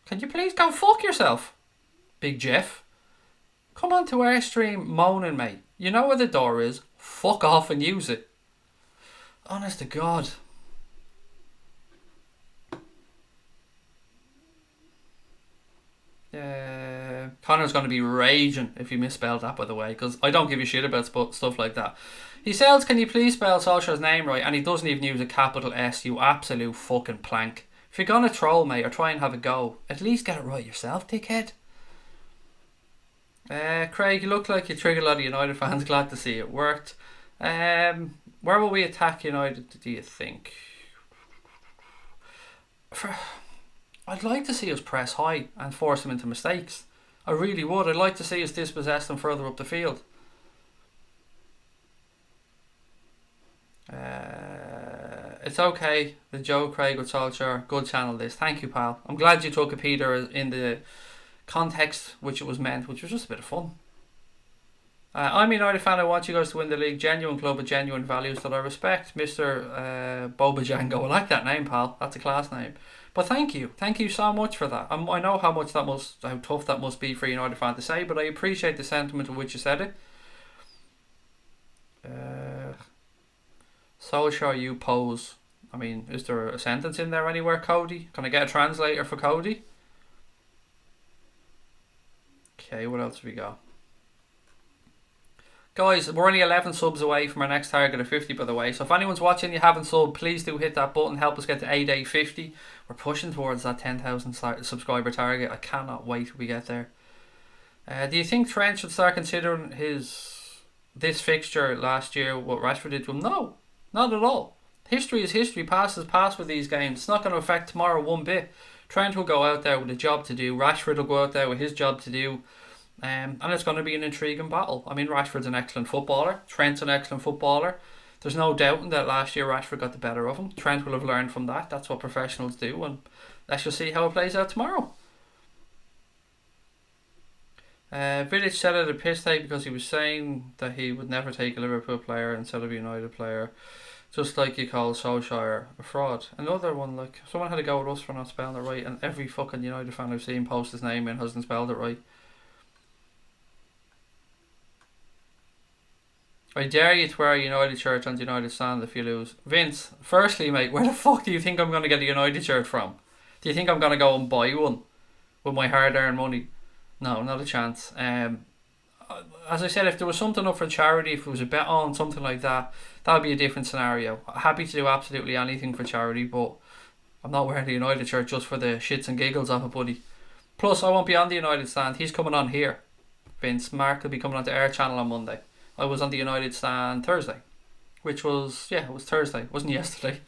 Can you please go fuck yourself, Big Jeff? Come on to our stream moaning, mate. You know where the door is. Fuck off and use it. Honest to God. Connor's going to be raging if you misspelled that, by the way, because I don't give a shit about stuff like that. He says, can you please spell Solskjaer's name right? And he doesn't even use a capital S, you absolute fucking plank. If you're going to troll, mate, or try and have a go, at least get it right yourself, dickhead. Craig, you look like you triggered a lot of United fans. Glad to see it worked. Where will we attack United, do you think? I'd like to see us press high and force them into mistakes. I really would. I'd like to see us dispossess them further up the field. It's okay. The Joe Craig with Solskjaer. Good channel this. Thank you, pal. I'm glad you took a Peter in the context which it was meant, which was just a bit of fun. I'm a United fan. I want you guys to win the league. Genuine club with genuine values that I respect. Mr. Boba Django. I like that name, pal. That's a class name. But thank you. Thank you so much for that. I know how tough that must be for a United fan to say, but I appreciate the sentiment in which you said it. Solskjaer, you pose. I mean, is there a sentence in there anywhere, Cody? Can I get a translator for Cody? Okay, what else have we got? Guys, we're only 11 subs away from our next target of 50, by the way. So if anyone's watching, you haven't subbed, please do hit that button. Help us get to 850. We're pushing towards that 10,000 subscriber target. I cannot wait till we get there. Do you think Trent should start considering this fixture last year, what Rashford did to him? No, not at all. History is history. Past is past with these games. It's not going to affect tomorrow one bit. Trent will go out there with a job to do. Rashford will go out there with his job to do. And it's going to be an intriguing battle. I mean, Rashford's an excellent footballer. Trent's an excellent footballer. There's no doubting that last year Rashford got the better of him. Trent will have learned from that. That's what professionals do. And let's just see how it plays out tomorrow. Vidic said it a piss take because he was saying that he would never take a Liverpool player instead of a United player. Just like you call Solskjaer a fraud. Another one, like, someone had a go at us for not spelling it right, and every fucking United fan I've seen post his name in hasn't spelled it right. I dare you to wear a United shirt on the United stand if you lose. Vince, firstly, mate, where the fuck do you think I'm going to get a United shirt from? Do you think I'm going to go and buy one with my hard-earned money? No, not a chance. As I said, if there was something up for charity, if it was a bet on, something like that, that would be a different scenario. Happy to do absolutely anything for charity, but I'm not wearing the United shirt just for the shits and giggles of it, buddy. Plus, I won't be on the United stand. He's coming on here. Vince, Mark will be coming onto our channel on Monday. I was on the United stand Thursday, which was, it was Thursday, it wasn't yesterday.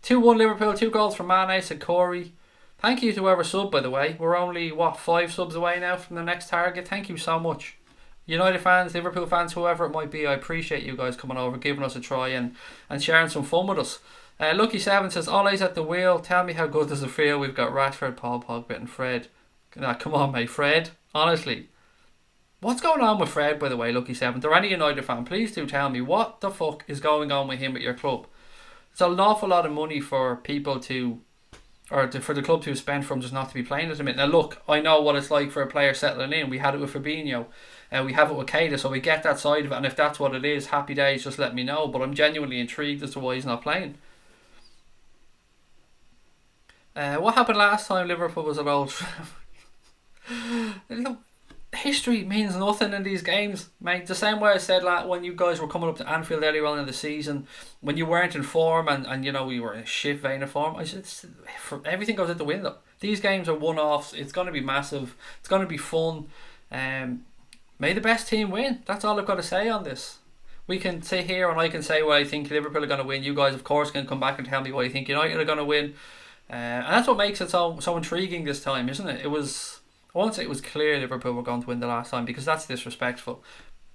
2-1 Liverpool, 2 goals from Mane, said Corey. Thank you to whoever subbed, by the way. We're only, 5 subs away now from the next target. Thank you so much. United fans, Liverpool fans, whoever it might be, I appreciate you guys coming over, giving us a try and sharing some fun with us. Lucky7 says, Ollie's at the wheel. Tell me how good does it feel? We've got Rashford, Paul Pogba and Fred. Nah, come on, mate. Fred, honestly. What's going on with Fred, by the way, Lucky7? To any United fan, please do tell me what the fuck is going on with him at your club. It's an awful lot of money for people to, for the club to spend for him just not to be playing at the minute. Now look, I know what it's like for a player settling in. We had it with Fabinho. We have it with Keita, so we get that side of it. And if that's what it is, happy days, just let me know. But I'm genuinely intrigued as to why he's not playing. What happened last time Liverpool was at Old Trafford? History means nothing in these games, mate. The same way I said when you guys were coming up to Anfield earlier on in the season, when you weren't in form and you know we were in a shit vein of form, I said everything goes out the window. These games are one-offs. It's going to be massive. It's going to be fun. May the best team win. That's all I've got to say on this. We can sit here and I can say what I think Liverpool are going to win. You guys, of course, can come back and tell me what you think United are going to win. And that's what makes it so intriguing this time, isn't it? I won't say it was clear Liverpool were going to win the last time because that's disrespectful.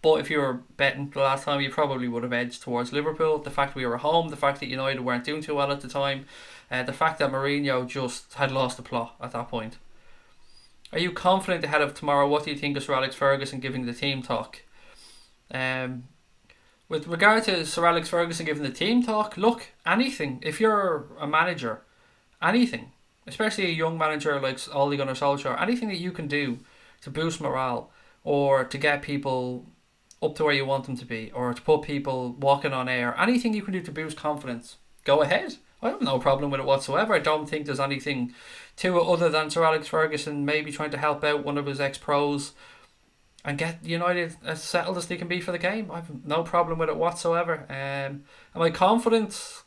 But if you were betting the last time, you probably would have edged towards Liverpool. The fact we were home, the fact that United weren't doing too well at the time, the fact that Mourinho just had lost the plot at that point. Are you confident ahead of tomorrow? What do you think of Sir Alex Ferguson giving the team talk? With regard to Sir Alex Ferguson giving the team talk, look, anything. If you're a manager, anything, especially a young manager like Ole Gunnar Solskjaer, anything that you can do to boost morale or to get people up to where you want them to be or to put people walking on air, anything you can do to boost confidence, go ahead. I have no problem with it whatsoever. I don't think there's anything to it other than Sir Alex Ferguson maybe trying to help out one of his ex-pros and get United as settled as they can be for the game. I have no problem with it whatsoever. Am I confident?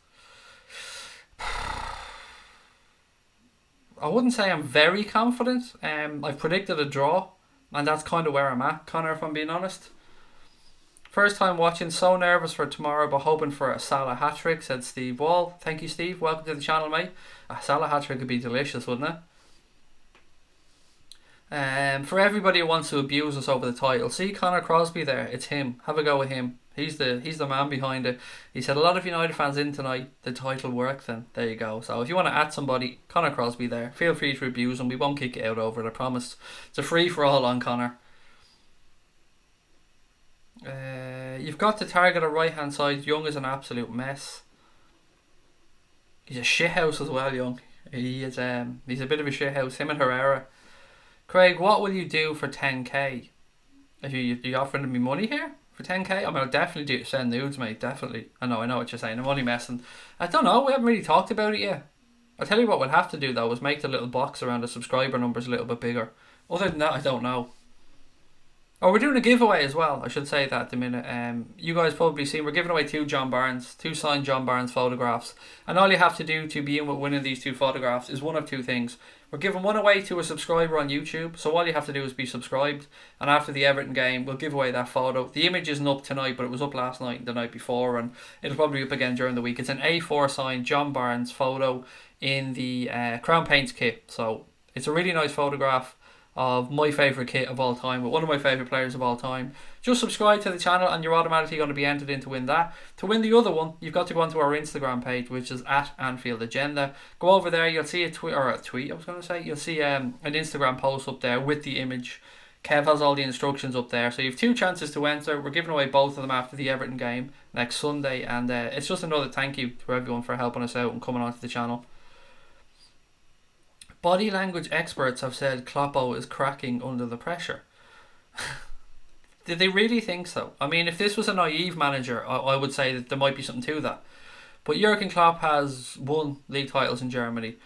I wouldn't say I'm very confident. I've predicted a draw, and that's kind of where I'm at, Connor, if I'm being honest. First time watching, so nervous for tomorrow, but hoping for a Salah hat-trick, said Steve Wall. Thank you, Steve. Welcome to the channel, mate. A Salah hat-trick would be delicious, wouldn't it? For everybody who wants to abuse us over the title, see Connor Crosby there. It's him. Have a go with him. He's the man behind it. He said a lot of United fans in tonight. The title worked. Then there you go. So if you want to add somebody, Connor Crosby there. Feel free to abuse him. We won't kick you out over it. I promise. It's a free for all on Connor. You've got to target a right hand side. Young is an absolute mess. He's a shithouse as well, Young. He is. He's a bit of a shithouse. Him and Herrera. Craig, what will you do for 10k? Are you offering me money here? For 10k? I mean, I'll definitely send nudes, mate. Definitely. I know what you're saying. I'm only messing. I don't know. We haven't really talked about it yet. I'll tell you what we'll have to do, though, is make the little box around the subscriber numbers a little bit bigger. Other than that, I don't know. Oh, we're doing a giveaway as well. I should say that at the minute. You guys probably seen we're giving away two signed John Barnes photographs. And all you have to do to be in with winning these two photographs is one of two things. We're giving one away to a subscriber on YouTube. So all you have to do is be subscribed. And after the Everton game, we'll give away that photo. The image isn't up tonight, but it was up last night and the night before. And it'll probably be up again during the week. It's an A4 signed John Barnes photo in the Crown Paints kit. So it's a really nice photograph of my favourite kit of all time, with one of my favourite players of all time. Just subscribe to the channel and you're automatically going to be entered in to win that. To win the other one, you've got to go onto our Instagram page, which is at Anfield Agenda. Go over there, you'll see you'll see an Instagram post up there with the image. Kev has all the instructions up there, so you have two chances to enter. We're giving away both of them after the Everton game next Sunday, and it's just another thank you to everyone for helping us out and coming onto the channel. Body language experts have said Kloppo is cracking under the pressure. Did they really think so? I mean, if this was a naive manager, I would say that there might be something to that. But Jurgen Klopp has won league titles in Germany.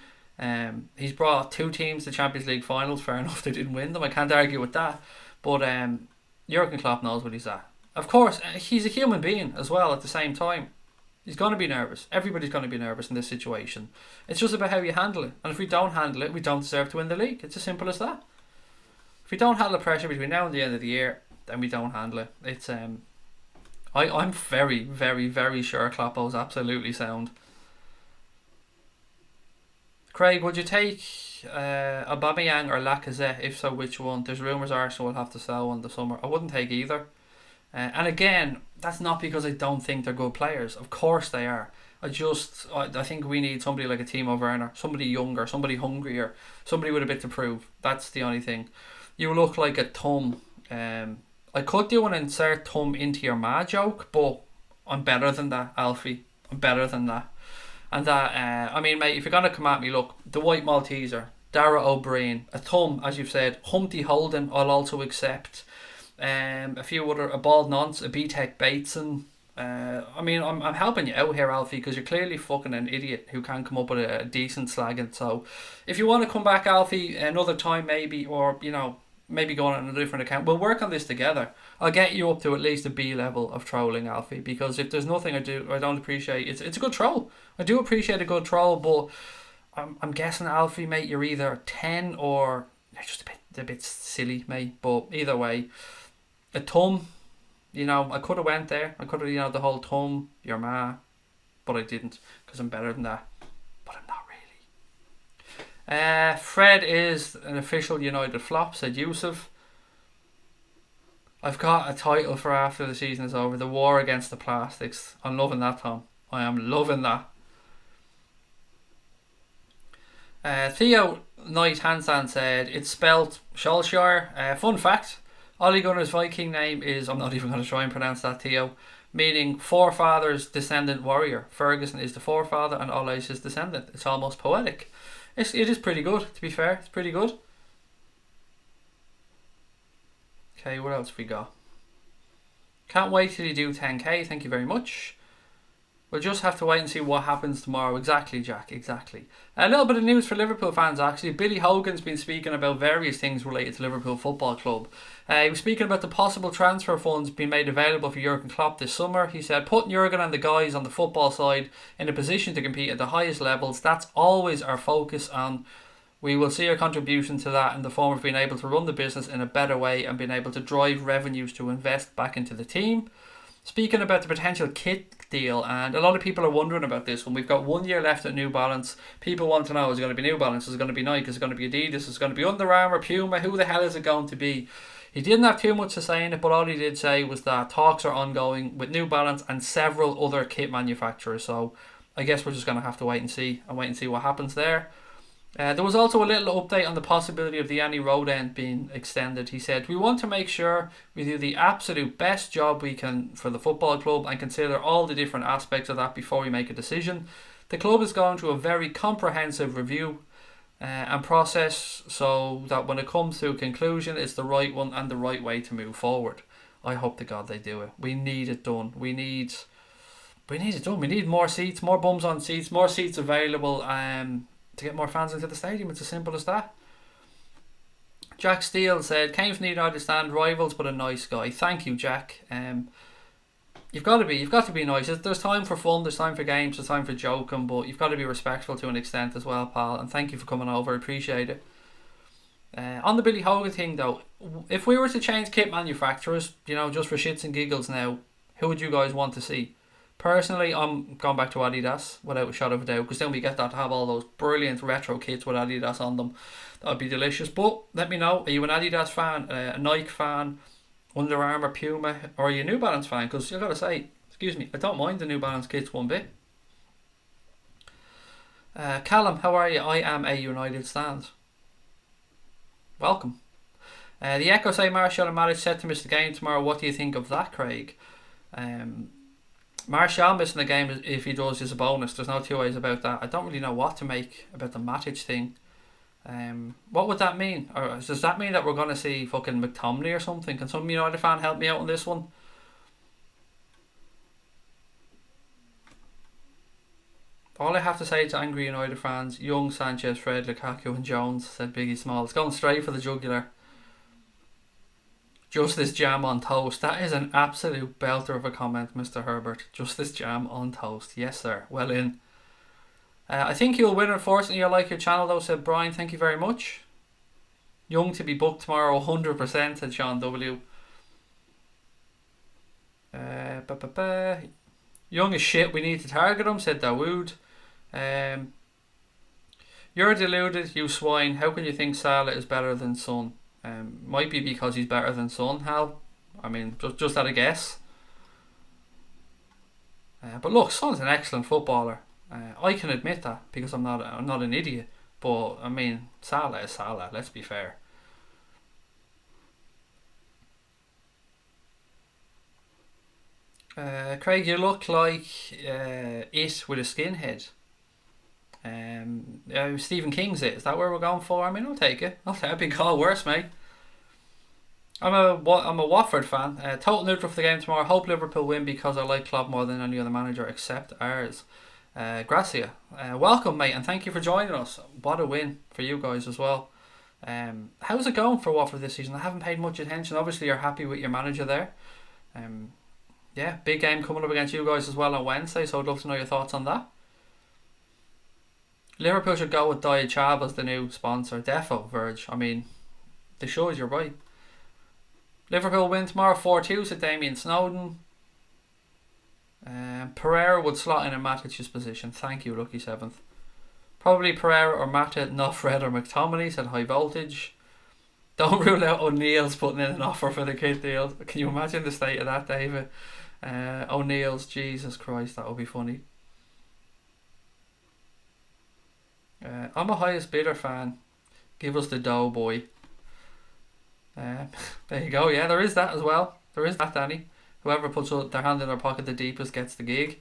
He's brought two teams to Champions League finals. Fair enough, they didn't win them. I can't argue with that. But Jurgen Klopp knows what he's at. Of course, he's a human being as well at the same time. He's going to be nervous. Everybody's going to be nervous in this situation. It's just about how you handle it. And if we don't handle it, we don't deserve to win the league. It's as simple as that. If we don't handle the pressure between now and the end of the year, then we don't handle it. It's I'm very, very, very sure Kloppo's absolutely sound. Craig, would you take Aubameyang or Lacazette? If so, which one? There's rumours Arsenal will have to sell in the summer. I wouldn't take either. And again, that's not because I don't think they're good players. Of course they are. I think we need somebody like a Timo Werner, somebody younger, somebody hungrier, somebody with a bit to prove. That's the only thing. You look like a Tom. I could do an insert Tom into your ma joke, but I'm better than that, Alfie. I'm better than that. And that, I mean, mate, if you're going to come at me, look, the White Malteser, Dara O'Brien, a Tom, as you've said, Humpty Holden, I'll also accept. A few other, a Bald Nonce, a B-Tech Bateson. I mean, I'm helping you out here, Alfie, because you're clearly fucking an idiot who can't come up with a decent slagging. So, if you want to come back, Alfie, another time maybe, or, maybe go on a different account, we'll work on this together. I'll get you up to at least a B level of trolling, Alfie, because if there's nothing I don't appreciate, it's a good troll. I do appreciate a good troll, but I'm guessing, Alfie, mate, you're either 10 or you're just a bit silly, mate. But either way, a Tom, I could have went there. I could have, the whole Tom, your ma, but I didn't because I'm better than that. But I'm not really. Fred is an official United flop, said Yusuf. I've got a title for after the season is over. The war against the plastics. I'm loving that, Tom. I am loving that. Theo Knight Hansan said it's spelt Solskjaer. Fun fact, Ole Gunnar's Viking name is, I'm not even going to try and pronounce that, Theo, meaning forefather's descendant warrior. Ferguson is the forefather and Ole is his descendant. It's almost poetic. It is pretty good, to be fair. It's pretty good. Okay, what else have we got? Can't wait till you do 10k. Thank you very much. We'll just have to wait and see what happens tomorrow. Exactly, Jack, exactly. A little bit of news for Liverpool fans, actually. Billy Hogan's been speaking about various things related to Liverpool Football Club. He was speaking about the possible transfer funds being made available for Jurgen Klopp this summer. He said, putting Jurgen and the guys on the football side in a position to compete at the highest levels, that's always our focus, and we will see our contribution to that in the form of being able to run the business in a better way and being able to drive revenues to invest back into the team. Speaking about the potential kit deal, and a lot of people are wondering about this one. We've got 1 year left at New Balance. People want to know, is it going to be New Balance? Is it going to be Nike? Is it going to be Adidas? Is it going to be Under Armour, Puma? Who the hell is it going to be? He didn't have too much to say in it, but all he did say was that talks are ongoing with New Balance and several other kit manufacturers. So I guess we're just going to have to wait and see what happens there. There was also a little update on the possibility of the Annie Road end being extended. He said, we want to make sure we do the absolute best job we can for the football club and consider all the different aspects of that before we make a decision. The club is going through a very comprehensive review and process so that when it comes to a conclusion, it's the right one and the right way to move forward. I hope to God they do it. We need it done. We need it done. We need more seats, more bums on seats, more seats available to get more fans into the stadium. It's as simple as that. Jack Steele said, came from the United stand, rivals but a nice guy. Thank you, Jack. You've got to be nice. There's time for fun, there's time for games, there's time for joking, but you've got to be respectful to an extent as well, pal. And thank you for coming over. I appreciate it. On the Billy Hogan thing though, if we were to change kit manufacturers, just for shits and giggles now, who would you guys want to see? Personally, I'm going back to Adidas without a shot of a doubt, because then we get that to have all those brilliant retro kits with Adidas on them. That would be delicious. But let me know, are you an Adidas fan, a Nike fan, Under Armour, Puma, or are you a New Balance fan? Because you've got to say, excuse me, I don't mind the New Balance kits one bit. Callum, how are you? I am a United stand. Welcome. The Echo say Martial and Matic set to miss the game tomorrow. What do you think of that, Craig? Martial missing the game, if he does, is a bonus. There's no two ways about that. I don't really know what to make about the Matic thing. What would that mean? Or does that mean that we're going to see fucking McTominay or something? Can some United fan help me out on this one? All I have to say to angry United fans, Young, Sanchez, Fred, Lukaku and Jones, said Biggie Small. It's going straight for the jugular. Just this jam on toast. That is an absolute belter of a comment, Mr. Herbert. Just this jam on toast. Yes, sir. Well in. I think you'll win, unfortunately. I like your channel, though, said Brian. Thank you very much. Young to be booked tomorrow, 100%, said Sean W. Young is shit. We need to target him, said Dawood. You're deluded, you swine. How can you think Salah is better than Son? Might be because he's better than Son, Hal. I mean, just at a guess. But look, Son's an excellent footballer. I can admit that because I'm not an idiot. But I mean, Salah is Salah. Let's be fair. Craig, you look like it with a skinhead. Stephen King's it. Is that where we're going for? I mean, I'll take it. I've been called worse, mate. I'm a Watford fan. Total neutral for the game tomorrow. Hope Liverpool win because I like Klopp more than any other manager except ours. Gracia. Welcome, mate, and thank you for joining us. What a win for you guys as well. How's it going for Watford this season? I haven't paid much attention. Obviously, you're happy with your manager there. Yeah, big game coming up against you guys as well on Wednesday, so I'd love to know your thoughts on that. Liverpool should go with Diet Chav as the new sponsor. Defo, Verge. I mean, they should, you're right. Liverpool win tomorrow 4-2, said Damien Snowden. Pereira would slot in Matic's position. Thank you, Lucky 7th. Probably Pereira or Mata, not Fred or McTominay, said High Voltage. Don't rule out O'Neill's putting in an offer for the kid deal. Can you imagine the state of that, David? O'Neill's, Jesus Christ, that would be funny. I'm a highest bidder fan. Give us the dough, boy. There you go. Yeah, there is that as well. There is that, Danny. Whoever puts their hand in their pocket the deepest gets the gig.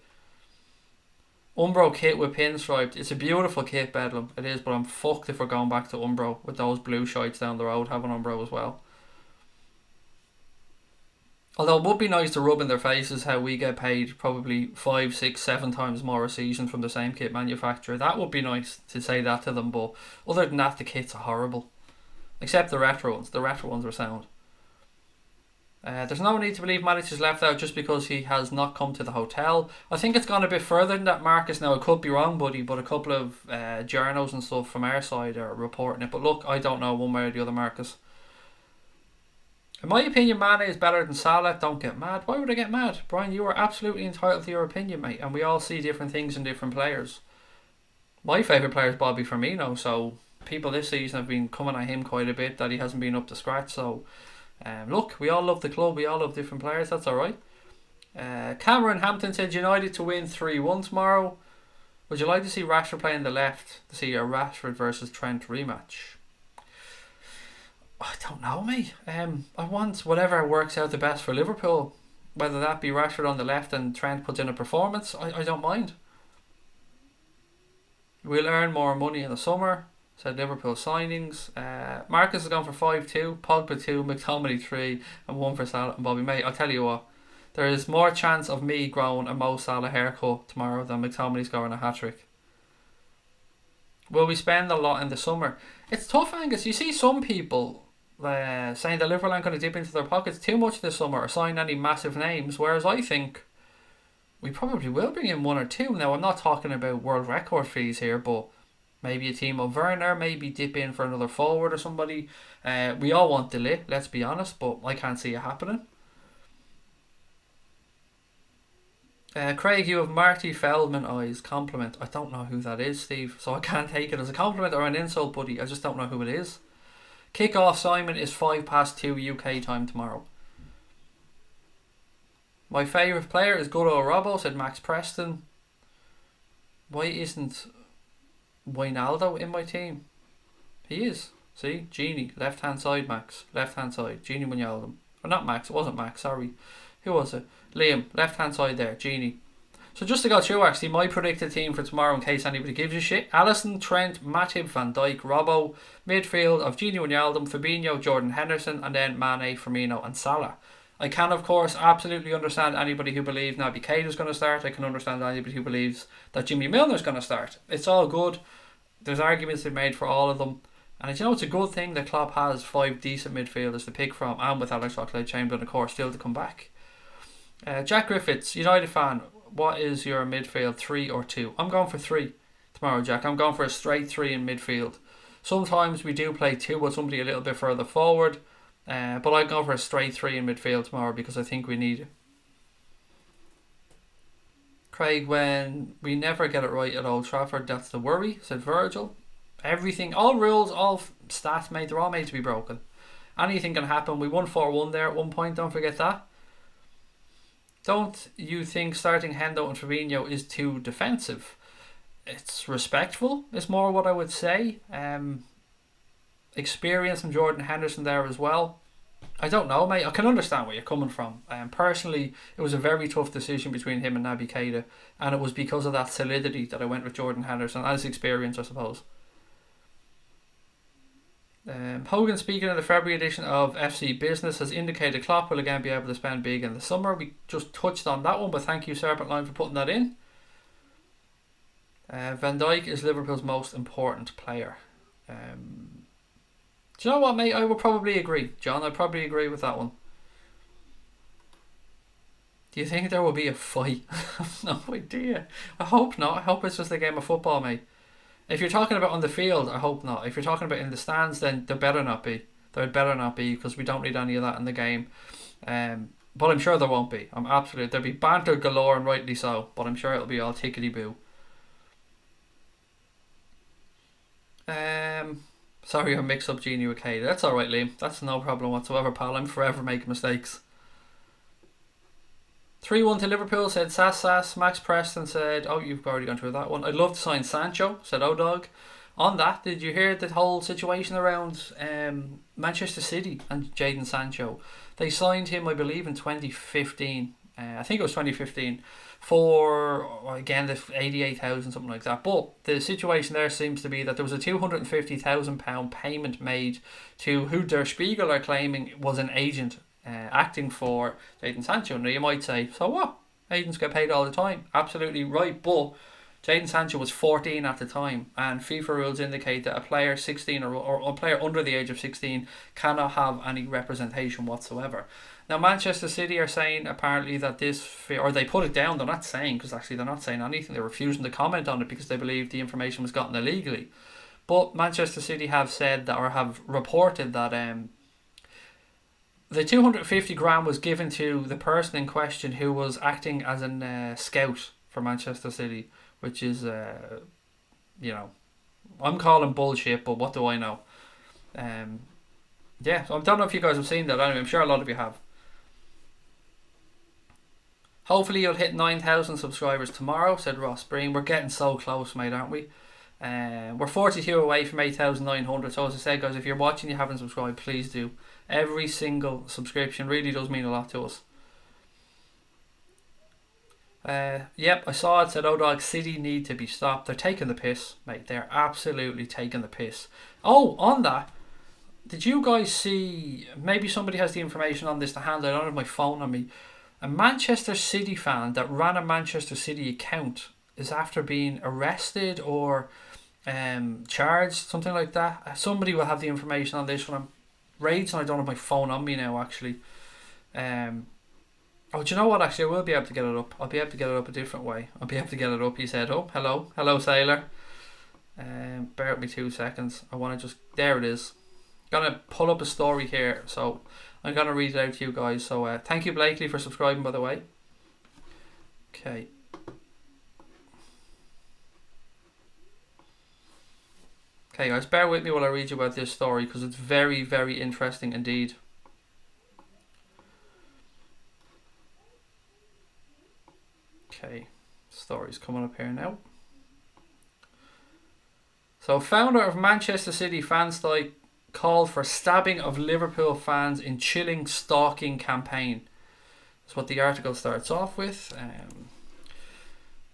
Umbro kit with pinstriped. It's a beautiful kit, Bedlam. It is, but I'm fucked if we're going back to Umbro with those blue shites down the road. Have an Umbro as well. Although it would be nice to rub in their faces how we get paid probably 5, 6, 7 times more a season from the same kit manufacturer. That would be nice to say that to them, but other than that, the kits are horrible. Except the retro ones. The retro ones are sound. There's no need to believe Matic is left out just because he has not come to the hotel. I think it's gone a bit further than that, Marcus. Now, I could be wrong, buddy, but a couple of journos and stuff from our side are reporting it. But look, I don't know one way or the other, Marcus. In my opinion, Mane is better than Salah. Don't get mad. Why would I get mad? Brian, you are absolutely entitled to your opinion, mate. And we all see different things in different players. My favourite player is Bobby Firmino, so people this season have been coming at him quite a bit that he hasn't been up to scratch. So, look, we all love the club. We all love different players. That's alright. Cameron Hampton said United to win 3-1 tomorrow. Would you like to see Rashford play in the left to see a Rashford versus Trent rematch? I don't know, mate. I want whatever works out the best for Liverpool. Whether that be Rashford on the left and Trent puts in a performance, I don't mind. We'll earn more money in the summer, said Liverpool signings. Marcus has gone for 5-2, Pogba 2, McTominay 3, and 1 for Salah and Bobby. Mate, I'll tell you what, there is more chance of me growing a Mo Salah haircut tomorrow than McTominay scoring a hat-trick. Will we spend a lot in the summer? It's tough, Angus. You see some people saying that Liverpool aren't going to dip into their pockets too much this summer or sign any massive names, whereas I think we probably will bring in 1 or 2. Now, I'm not talking about world record fees here, but maybe a team of Werner, maybe dip in for another forward or somebody. We all want De Ligt, let's be honest, but I can't see it happening. Craig, you have Marty Feldman eyes. Compliment. I don't know who that is, Steve, so I can't take it as a compliment or an insult, buddy. I just don't know who it is. Kick-off, Simon, is 2:05 UK time tomorrow. My favourite player is good old Robbo, said Max Preston. Why isn't Wijnaldum in my team? He is. See? Genie. Left hand side, Max. Left hand side. Genie Wijnaldum. Or not Max. It wasn't Max. Sorry. Who was it? Liam. Left hand side there. Genie. So just to go through, actually, my predicted team for tomorrow, in case anybody gives a shit: Alisson, Trent, Matip, Van Dijk, Robbo. Midfield of Gini Wijnaldum, Fabinho, Jordan Henderson, and then Mane, Firmino, and Salah. I can, of course, absolutely understand anybody who believes Naby Keita's going to start. I can understand anybody who believes that Jimmy Milner's going to start. It's all good. There's arguments to be made for all of them. And you know, it's a good thing that Klopp has 5 decent midfielders to pick from, and with Alex Oxlade-Chamberlain, of course, still to come back. Jack Griffiths, United fan. What is your midfield, 3 or 2? I'm going for 3 tomorrow, Jack. I'm going for a straight 3 in midfield. Sometimes we do play 2 with somebody a little bit further forward, but I go for a straight 3 in midfield tomorrow because I think we need it. Craig, when we never get it right at Old Trafford, that's the worry, said Virgil. Everything, all rules, all stats, mate, they're all made to be broken. Anything can happen. We won 4-1 there at one point, don't forget that. Don't you think starting Hendo and Fabinho is too defensive? It's respectful, is more what I would say. Experience from Jordan Henderson there as well. I don't know, mate. I can understand where you're coming from. Personally, it was a very tough decision between him and Naby Keita, and it was because of that solidity that I went with Jordan Henderson and his experience, I suppose. Hogan, speaking of the February edition of FC Business, has indicated Klopp will again be able to spend big in the summer. We just touched on that one, but thank you, Serpent Line, for putting that in. Van Dijk is Liverpool's most important player. Do you know what, mate? I would probably agree, John. I'd probably agree with that one. Do you think there will be a fight? I've no idea. I hope not. I hope it's just a game of football, mate. If you're talking about on the field, I hope not. If you're talking about in the stands, then there better not be. There better not be, because we don't need any of that in the game. But I'm sure there won't be. There'll be banter galore, and rightly so. But I'm sure it'll be all tickety boo. Sorry, I mixed up Genie with Kate. That's alright, Liam. That's no problem whatsoever, pal. I'm forever making mistakes. 3-1 to Liverpool, said Sass. Max Preston said, oh, you've already gone through that one. I'd love to sign Sancho, said O-Dog. On that, did you hear the whole situation around Manchester City and Jadon Sancho? They signed him, I believe, in 2015. I think it was 2015. For, again, the 88,000, something like that. But the situation there seems to be that there was a £250,000 payment made to who Der Spiegel are claiming was an agent acting for Jadon Sancho. Now you might say, so what? Agents get paid all the time. Absolutely right, but Jadon Sancho was 14 at the time, and FIFA rules indicate that a player 16 or a player under the age of 16 cannot have any representation whatsoever. Now Manchester City are saying apparently that or they put it down, they're not saying, because actually they're not saying anything, they're refusing to comment on it because they believe the information was gotten illegally. But Manchester City have said that, or have reported that the 250 grand was given to the person in question who was acting as a scout for Manchester City, which is, I'm calling bullshit, but what do I know? Yeah, so I don't know if you guys have seen that. Anyway, I'm sure a lot of you have. Hopefully you'll hit 9,000 subscribers tomorrow, said Ross Breen. We're getting so close, mate, aren't we? We're 42 away from 8,900. So as I said, guys, if you're watching, you haven't subscribed, please do. Every single subscription really does mean a lot to us. Yep, I saw it, said O-Dog. City need to be stopped. They're taking the piss, mate. They're absolutely taking the piss. Oh, on that, did you guys see, maybe somebody has the information on this to hand, I don't have my phone on me. A Manchester City fan that ran a Manchester City account is after being arrested or charged, something like that. Somebody will have the information on this when I'm raging. I don't have my phone on me now, actually. Oh, do you know what? Actually, I will be able to get it up. I'll be able to get it up a different way. I'll be able to get it up. He said, oh, hello, sailor. Bear with me 2 seconds. I want to just, there it is. Gonna pull up a story here, so I'm gonna read it out to you guys. So thank you, Blakely, for subscribing, by the way. Okay. Okay, guys, bear with me while I read you about this story, because it's very, very interesting indeed. Okay, story's coming up here now. So, founder of Manchester City fan site called for stabbing of Liverpool fans in chilling stalking campaign. That's what the article starts off with.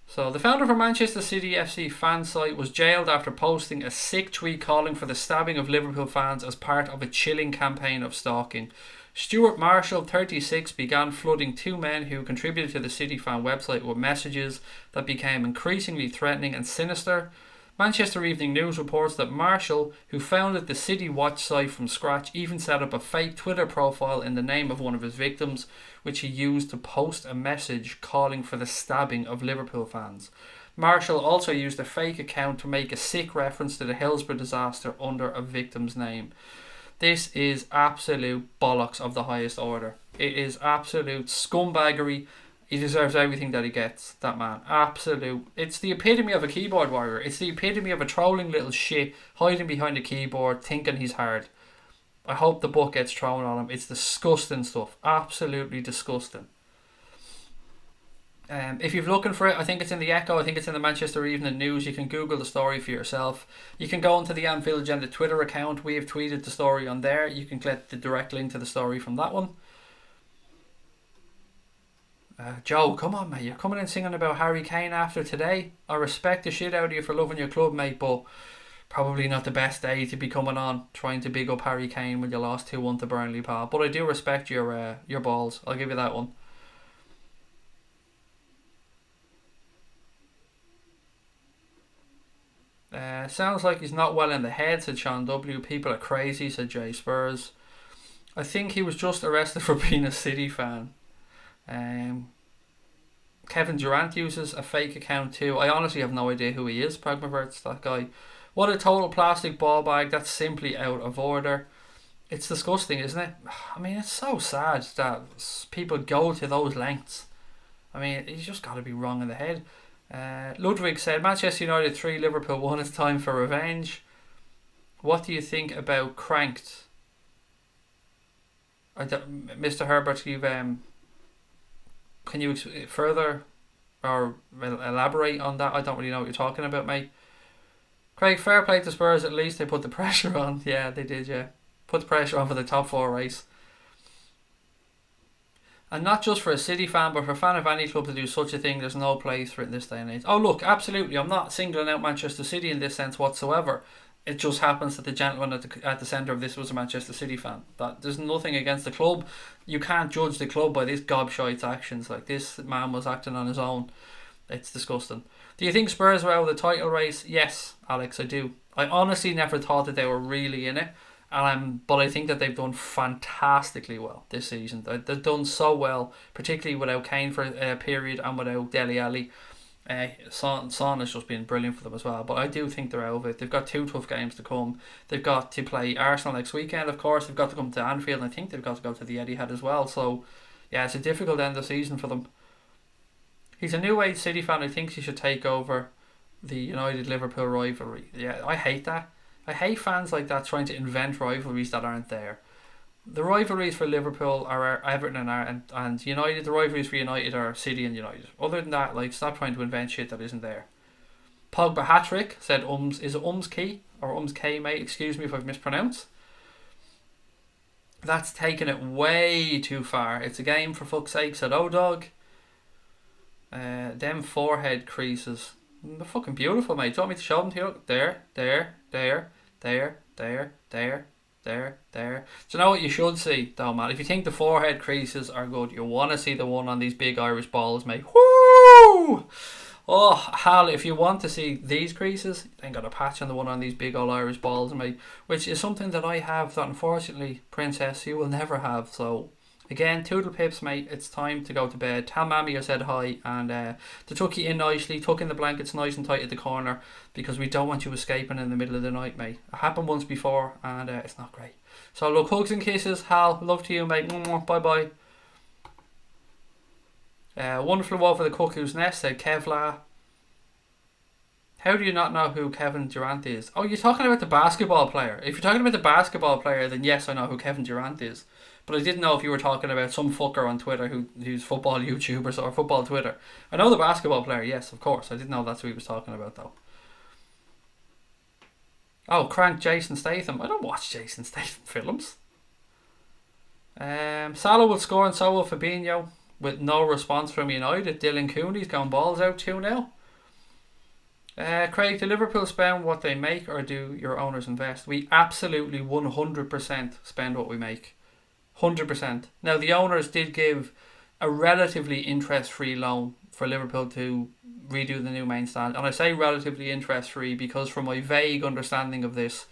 So the founder of a Manchester City FC fan site was jailed after posting a sick tweet calling for the stabbing of Liverpool fans as part of a chilling campaign of stalking. Stuart Marshall, 36, began flooding two men who contributed to the City fan website with messages that became increasingly threatening and sinister. Manchester Evening News reports that Marshall, who founded the City Watch site from scratch, even set up a fake Twitter profile in the name of one of his victims, which he used to post a message calling for the stabbing of Liverpool fans. Marshall also used a fake account to make a sick reference to the Hillsborough disaster under a victim's name. This is absolute bollocks of the highest order. It is absolute scumbaggery. He deserves everything that he gets, that man. Absolute. It's the epitome of a keyboard warrior. It's the epitome of a trolling little shit hiding behind a keyboard thinking he's hard. I hope the book gets thrown on him. It's disgusting stuff. Absolutely disgusting. If you're looking for it, I think it's in the Echo. I think it's in the Manchester Evening News. You can Google the story for yourself. You can go onto the Anfield Agenda Twitter account. We have tweeted the story on there. You can get the direct link to the story from that one. Joe, come on, mate. You're coming in singing about Harry Kane after today. I respect the shit out of you for loving your club, mate, but probably not the best day to be coming on trying to big up Harry Kane when you lost 2-1 to Burnley, pal. But I do respect your balls. I'll give you that one. Sounds like he's not well in the head, said Sean W. People are crazy, said Jay Spurs. I think he was just arrested for being a City fan. Kevin Durant uses a fake account too. I honestly have no idea who he is. Pragmaverts, that guy. What a total plastic ball bag. That's simply out of order. It's disgusting, isn't it? I mean, it's so sad that people go to those lengths. I mean, he's just got to be wrong in the head. Ludwig said, Manchester United 3, Liverpool 1. It's time for revenge. What do you think about Cranked? Mr. Herbert, can you further or elaborate on that? I don't really know what you're talking about, mate. Craig, fair play to Spurs. At least they put the pressure on. Yeah, they did, yeah. Put the pressure on for the top 4 race. And not just for a City fan, but for a fan of any club to do such a thing, there's no place for it in this day and age. Oh, look, absolutely. I'm not singling out Manchester City in this sense whatsoever. It just happens that the gentleman at the centre of this was a Manchester City fan. That there's nothing against the club. You can't judge the club by this gobshite's actions. Like, this man was acting on his own. It's disgusting. Do you think Spurs were out of the title race? Yes, Alex, I do. I honestly never thought that they were really in it. But I think that they've done fantastically well this season. They've done so well, particularly without Kane for a period and without Dele Alli. Son has just been brilliant for them as well. But I do think they're out of it. They've got 2 tough games to come. They've got to play Arsenal next weekend, of course. They've got to come to Anfield, and I think they've got to go to the Etihad as well. So, yeah, it's a difficult end of the season for them. He's a new age City fan who thinks he should take over the United-Liverpool rivalry. Yeah, I hate that. I hate fans like that trying to invent rivalries that aren't there. The rivalries for Liverpool are Everton and United. The rivalries for United are City and United. Other than that, like, stop trying to invent shit that isn't there. Pogba hat-trick, said is it Key or K, mate? Excuse me if I've mispronounced. That's taking it way too far. It's a game, for fuck's sake, said O-Dog. Them forehead creases. They're fucking beautiful, mate. Do you want me to show them to you? There. Do you know what you should see, though, man? If you think the forehead creases are good, you want to see the one on these big Irish balls, mate. Woo! Oh, hell, if you want to see these creases, then got a patch on the one on these big old Irish balls, mate. Which is something that I have that, unfortunately, Princess, you will never have. So, again, toodle pips, mate. It's time to go to bed. Tell Mammy I said hi, and to tuck you in nicely, tuck in the blankets nice and tight at the corner, because we don't want you escaping in the middle of the night, mate. It happened once before, and it's not great. So, look, hugs and kisses. Hal, love to you, mate. Bye bye. One flew over the cuckoo's nest, said Kevlar. How do you not know who Kevin Durant is? Oh, you're talking about the basketball player. If you're talking about the basketball player, then yes, I know who Kevin Durant is. But I didn't know if you were talking about some fucker on Twitter who's football YouTubers or football Twitter. I know the basketball player, yes, of course. I didn't know that's who he was talking about, though. Oh, crank Jason Statham. I don't watch Jason Statham films. Salah will score and so will Fabinho, with no response from United. Dylan Cooney's gone balls out 2-0. Craig, do Liverpool spend what they make, or do your owners invest? We absolutely 100% spend what we make. 100%. Now, the owners did give a relatively interest-free loan for Liverpool to redo the new main stand. And I say relatively interest-free because from my vague understanding of this,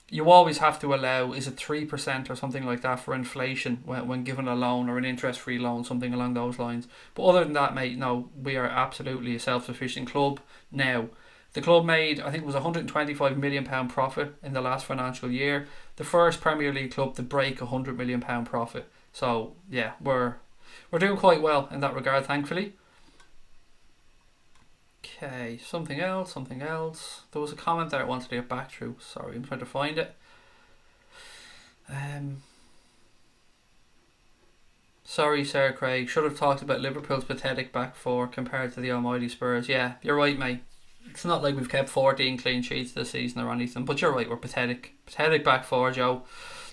you always have to allow, is it 3% or something like that for inflation when given a loan, or an interest-free loan, something along those lines. But other than that, mate, no, we are absolutely a self-sufficient club now. The club made, I think it was £125 million profit in the last financial year. The first Premier League club to break £100 million profit. So, yeah, we're doing quite well in that regard, thankfully. Okay, something else. There was a comment there I wanted to get back through. Sorry, I'm trying to find it. Sorry, Sir Craig. Should have talked about Liverpool's pathetic back four compared to the almighty Spurs. Yeah, you're right, mate. It's not like we've kept 14 clean sheets this season or anything, but you're right, we're pathetic. Pathetic back four, Joe.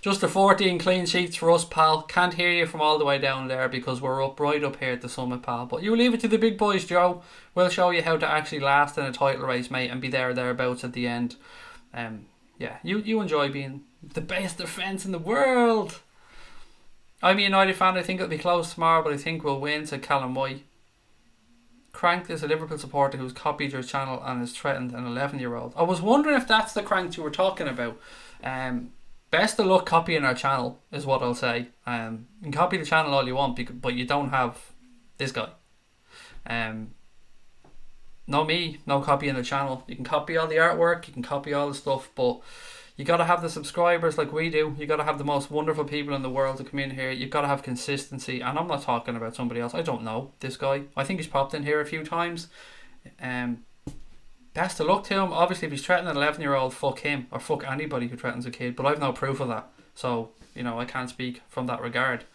Just the 14 clean sheets for us, pal. Can't hear you from all the way down there because we're up right up here at the summit, pal. But you leave it to the big boys, Joe. We'll show you how to actually last in a title race, mate, and be there or thereabouts at the end. Yeah, you enjoy being the best defence in the world. I'm a United fan. I think it'll be close tomorrow, but I think we'll win, said Callum White. Cranked is a Liverpool supporter who's copied your channel and has threatened an 11-year-old. I was wondering if that's the Cranked you were talking about. Best of luck copying our channel is what I'll say. You can copy the channel all you want, but you don't have this guy. No me, no copying the channel. You can copy all the artwork, you can copy all the stuff, but you got to have the subscribers like we do. You got to have the most wonderful people in the world to come in here. You've got to have consistency. And I'm not talking about somebody else. I don't know this guy. I think he's popped in here a few times. Best of luck to him. Obviously, if he's threatening an 11-year-old, fuck him. Or fuck anybody who threatens a kid. But I've no proof of that. So, I can't speak from that regard.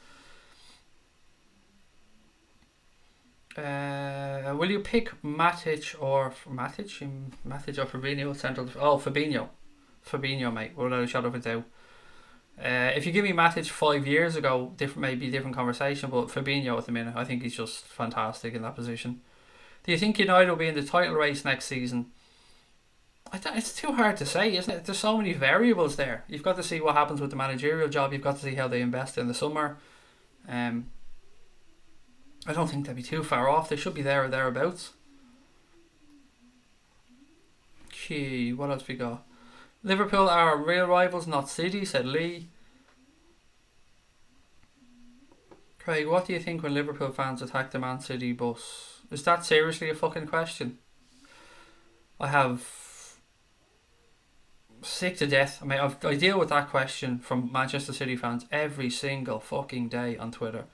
Will you pick Matic or Fabinho central? Oh, Fabinho, mate, without a shadow of a doubt. If you give me Matic 5 years ago, maybe different conversation, but Fabinho at the minute, I think he's just fantastic in that position. Do you think United will be in the title race next season? It's too hard to say, isn't it? There's so many variables there. You've got to see what happens with the managerial job. You've got to see how they invest in the summer. I don't think they'll be too far off. They should be there or thereabouts. Gee, what else we got? Liverpool are real rivals, not City, said Lee. Craig, what do you think when Liverpool fans attack the Man City bus? Is that seriously a fucking question? I have sick to death. I deal with that question from Manchester City fans every single fucking day on Twitter.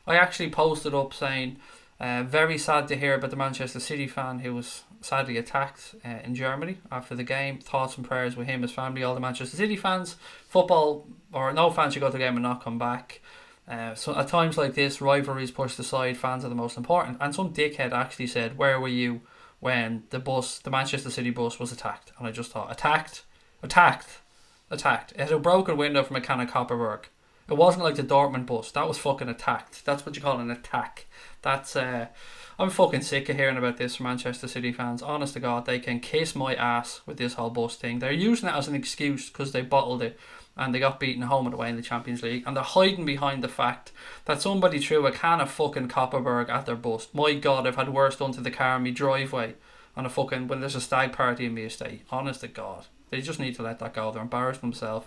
I actually posted up saying, very sad to hear about the Manchester City fan who was sadly attacked in Germany after the game. Thoughts and prayers with him, his family, all the Manchester City fans. Football, or no fans should go to the game and not come back. So at times like this, rivalries pushed aside, fans are the most important. And some dickhead actually said, where were you when the Manchester City bus was attacked? And I just thought, attacked. It had a broken window from a can of Copperberg. It wasn't like the Dortmund bus. That was fucking attacked. That's what you call an attack. That's I'm fucking sick of hearing about this from Manchester City fans. Honest to God, they can kiss my ass with this whole bus thing. They're using it as an excuse because they bottled it and they got beaten home and away in the Champions League. And they're hiding behind the fact that somebody threw a can of fucking Copperberg at their bus. My God, I've had worse done to the car in my driveway on when there's a stag party in my estate. Honest to God. They just need to let that go. They're embarrassed themselves.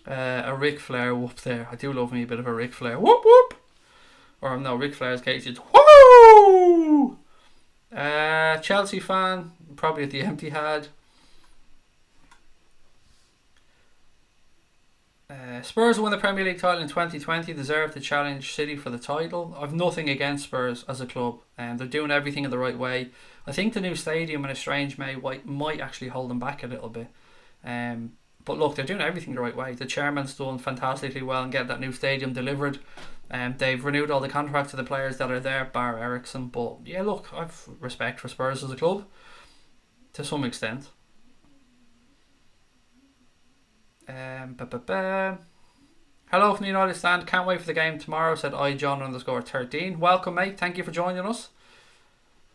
A Ric Flair whoop there. I do love me a bit of a Ric Flair whoop whoop. Or no, Ric Flair's case it's whoo. Chelsea fan, probably at the empty had. Spurs won the Premier League title in 2020. Deserve to challenge City for the title. I've nothing against Spurs as a club, and they're doing everything in the right way. I think the new stadium in a strange way might actually hold them back a little bit. But look, they're doing everything the right way. The chairman's done fantastically well and getting that new stadium delivered. They've renewed all the contracts of the players that are there, bar Ericsson. But yeah, look, I've respect for Spurs as a club to some extent. Hello from the United Stand. Can't wait for the game tomorrow, said iJohn_13. Welcome, mate. Thank you for joining us.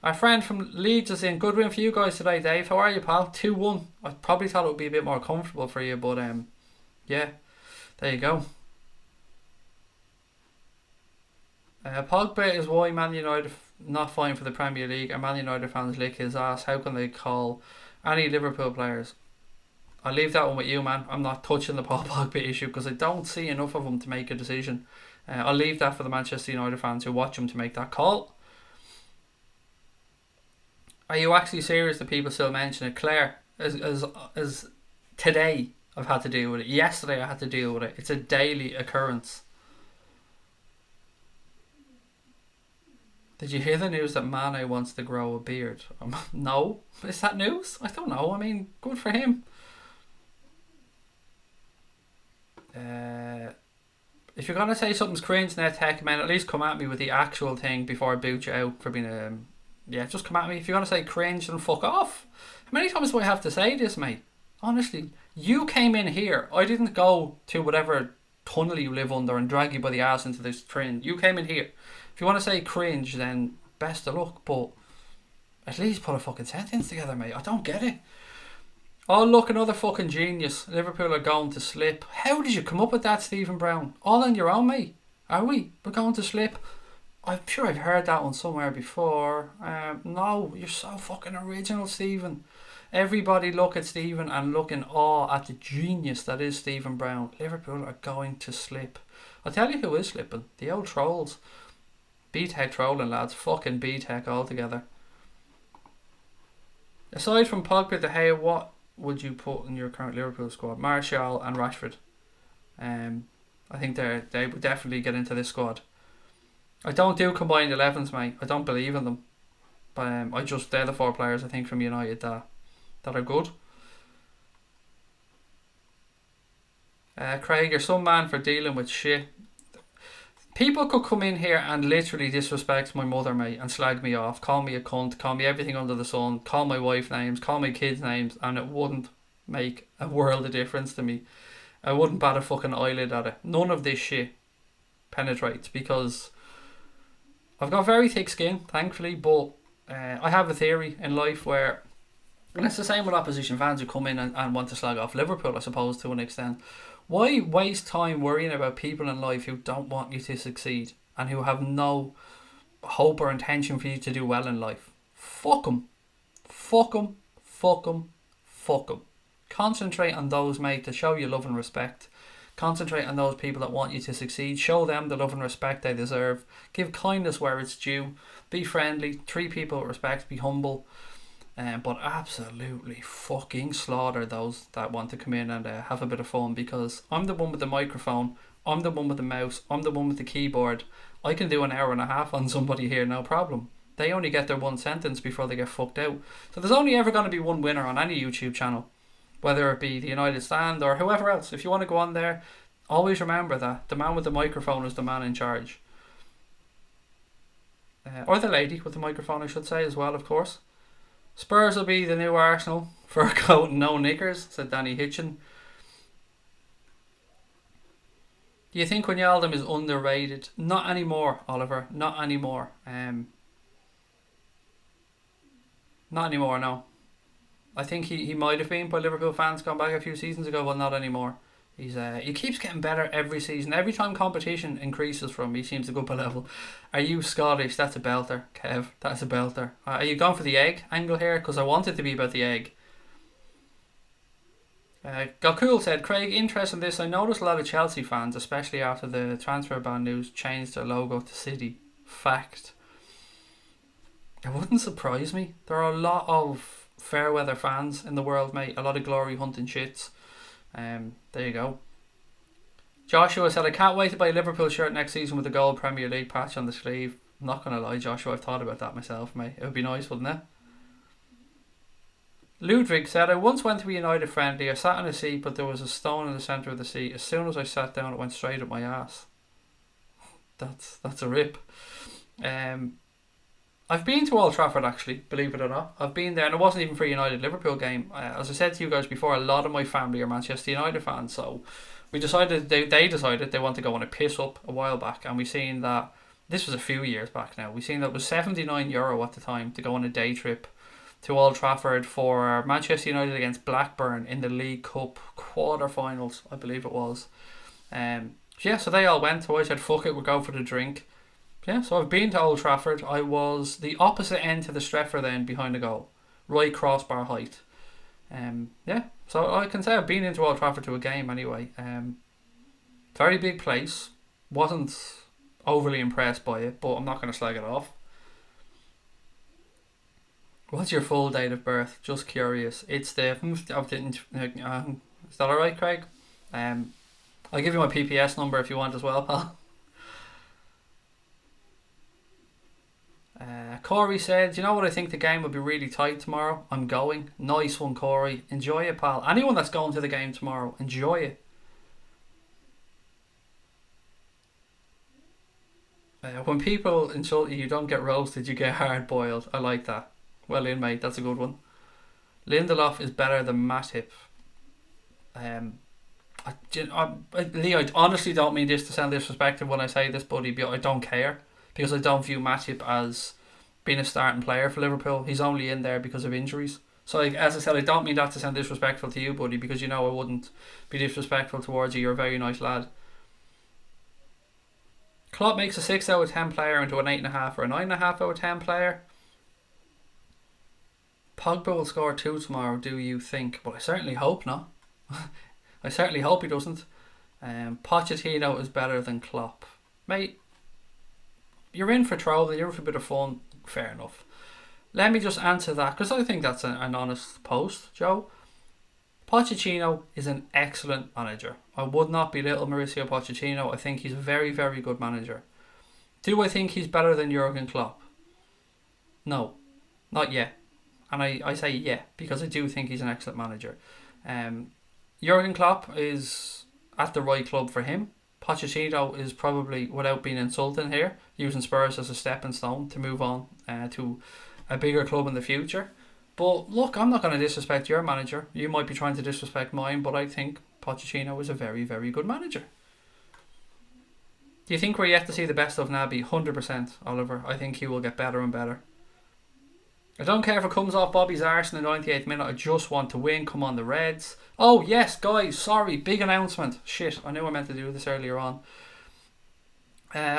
Our friend from Leeds is in. Good win for you guys today, Dave. How are you, pal? 2-1. I probably thought it would be a bit more comfortable for you, but yeah, there you go. Pogba is why Man United not fighting for the Premier League, and Man United fans lick his ass. How can they call any Liverpool players? I'll leave that one with you, man. I'm not touching the Paul Pogba issue because I don't see enough of him to make a decision. I'll leave that for the Manchester United fans who watch him to make that call. Are you actually serious that people still mention it? Claire, as today I've had to deal with it. Yesterday I had to deal with it. It's a daily occurrence. Did you hear the news that Mane wants to grow a beard? No. Is that news? I don't know. I mean, good for him. If you're gonna say something's cringe, net tech, man, at least come at me with the actual thing before I boot you out for being a. Yeah, just come at me. If you're gonna say cringe, then fuck off. How many times do I have to say this, mate? Honestly, you came in here. I didn't go to whatever tunnel you live under and drag you by the ass into this train. You came in here. If you want to say cringe, then best of luck. But at least put a fucking sentence together, mate. I don't get it. Oh, look, another fucking genius. Liverpool are going to slip. How did you come up with that, Stephen Brown? All on your own, mate. Are we? We're going to slip. I'm sure I've heard that one somewhere before. No, you're so fucking original, Stephen. Everybody look at Stephen and look in awe at the genius that is Stephen Brown. Liverpool are going to slip. I'll tell you who is slipping. The old trolls. B-Tech trolling, lads. Fucking B-Tech altogether. Aside from Pogba, De Gea, what would you put in your current Liverpool squad? Martial and Rashford. I think they would definitely get into this squad. I don't do combined 11s, mate. I don't believe in them. But they're the 4 players I think from United that are good. Craig, you're some man for dealing with shit. People could come in here and literally disrespect my mother, mate, and slag me off, call me a cunt, call me everything under the sun, call my wife names, call my kids names, and it wouldn't make a world of difference to me. I wouldn't bat a fucking eyelid at it. None of this shit penetrates because I've got very thick skin, thankfully, but I have a theory in life where, and it's the same with opposition fans who come in and want to slag off Liverpool, I suppose, to an extent. Why waste time worrying about people in life who don't want you to succeed and who have no hope or intention for you to do well in life? Fuck them. Fuck them. Fuck them. Fuck them. Concentrate on those, mate, that show you love and respect. Concentrate on those people that want you to succeed. Show them the love and respect they deserve. Give kindness where it's due. Be friendly. Treat people with respect. Be humble. But absolutely fucking slaughter those that want to come in and have a bit of fun, because I'm the one with the microphone, I'm the one with the mouse, I'm the one with the keyboard. I can do an hour and a half on somebody here, no problem. They only get their one sentence before they get fucked out. So there's only ever going to be one winner on any YouTube channel, whether it be the United Stand or whoever else. If you want to go on there, always remember that the man with the microphone is the man in charge. Or the lady with the microphone, I should say, as well, of course. Spurs will be the new Arsenal. Fur coat and no knickers, said Danny Hitchin. Do you think Wijnaldum is underrated? Not anymore, Oliver. Not anymore. Not anymore, no. I think he might have been by Liverpool fans gone back a few seasons ago, but not anymore. He keeps getting better every season. Every time competition increases from him, he seems to go up a level. Are you Scottish? That's a belter, Kev. That's a belter. Are you going for the egg angle here? Because I want it to be about the egg. Gokul said, Craig, interest in this. I noticed a lot of Chelsea fans, especially after the transfer ban news, changed their logo to City. Fact. It wouldn't surprise me. There are a lot of fair weather fans in the world, mate. A lot of glory hunting shits. There you go. Joshua said, I can't wait to buy a Liverpool shirt next season with the gold Premier League patch on the sleeve. I'm not going to lie, Joshua, I've thought about that myself, mate. It would be nice, wouldn't it? Ludwig said, I once went to a United friendly. I sat in a seat, but there was a stone in the centre of the seat. As soon as I sat down, it went straight up my ass. That's a rip. I've been to Old Trafford, actually, believe it or not. I've been there, and it wasn't even for a United-Liverpool game. As I said to you guys before, a lot of my family are Manchester United fans, so we decided, they decided they want to go on a piss up a while back, and we seen that, this was a few years back now, we seen that it was €79 at the time to go on a day trip to Old Trafford for Manchester United against Blackburn in the League Cup quarter-finals, I believe it was. So they all went, so I said, fuck it, we'll go for the drink. Yeah, so I've been to Old Trafford. I was the opposite end to the stretcher then, behind the goal. Right crossbar height. So I can say I've been into Old Trafford to a game anyway. Very big place. Wasn't overly impressed by it, but I'm not going to slag it off. What's your full date of birth? Just curious. It's the... is that alright, Craig? I'll give you my PPS number if you want as well, pal. Corey said, do you know what, I think the game will be really tight tomorrow. I'm going. Nice one, Corey. Enjoy it, pal. Anyone that's going to the game tomorrow, enjoy it. When people insult you, you don't get roasted, you get hard boiled. I like that. Well in, mate. That's a good one. Lindelof is better than Matip. Lee, I honestly don't mean this to sound disrespectful when I say this, buddy, but I don't care because I don't view Matip as being a starting player for Liverpool. He's only in there because of injuries. So, like, as I said, I don't mean that to sound disrespectful to you, buddy, because you know I wouldn't be disrespectful towards you. You're a very nice lad. Klopp makes a 6 out of 10 player into an 8.5 or a 9.5 out of 10 player. Pogba will score 2 tomorrow, do you think? Well, I certainly hope not. I certainly hope he doesn't. Pochettino is better than Klopp. Mate, you're in for trouble, you're in for a bit of fun. Fair enough. Let me just answer that, because I think that's an honest post, Joe. Pochettino is an excellent manager. I would not belittle Mauricio Pochettino. I think he's a very, very good manager. Do I think he's better than Jurgen Klopp? No, not yet. And I say yeah, because I do think he's an excellent manager. Jurgen Klopp is at the right club for him. Pochettino is probably, without being insulting here, using Spurs as a stepping stone to move on to a bigger club in the future. But look, I'm not going to disrespect your manager. You might be trying to disrespect mine, but I think Pochettino is a very, very good manager. Do you think we're yet to see the best of Naby? 100%, Oliver. I think he will get better and better. I don't care if it comes off Bobby's arse in the 98th minute. I just want to win. Come on, the Reds. Oh, yes, guys. Sorry. Big announcement. Shit, I knew I meant to do this earlier on.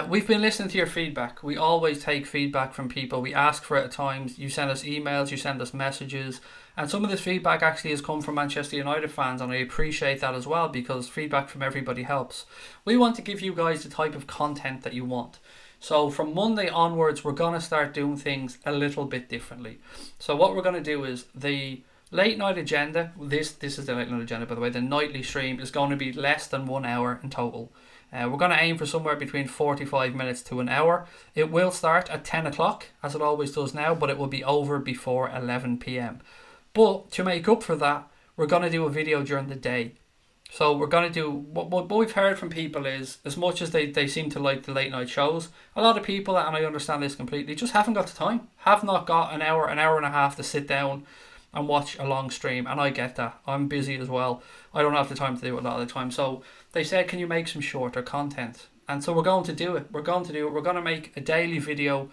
We've been listening to your feedback. We always take feedback from people. We ask for it at times. You send us emails, you send us messages. And some of this feedback actually has come from Manchester United fans, and I appreciate that as well, because feedback from everybody helps. We want to give you guys the type of content that you want. So from Monday onwards, we're going to start doing things a little bit differently. So what we're going to do is the late night agenda. This is the late night agenda, by the way. The nightly stream is going to be less than 1 hour in total. We're going to aim for somewhere between 45 minutes to an hour. It will start at 10 o'clock, as it always does now, but it will be over before 11 p.m. But to make up for that, we're going to do a video during the day. So we're going to do, what we've heard from people is, as much as they seem to like the late night shows, a lot of people, and I understand this completely, just haven't got the time, have not got an hour and a half to sit down and watch a long stream, and I get that. I'm busy as well. I don't have the time to do it a lot of the time. So they said, can you make some shorter content? And so we're going to do it. We're going to make a daily video,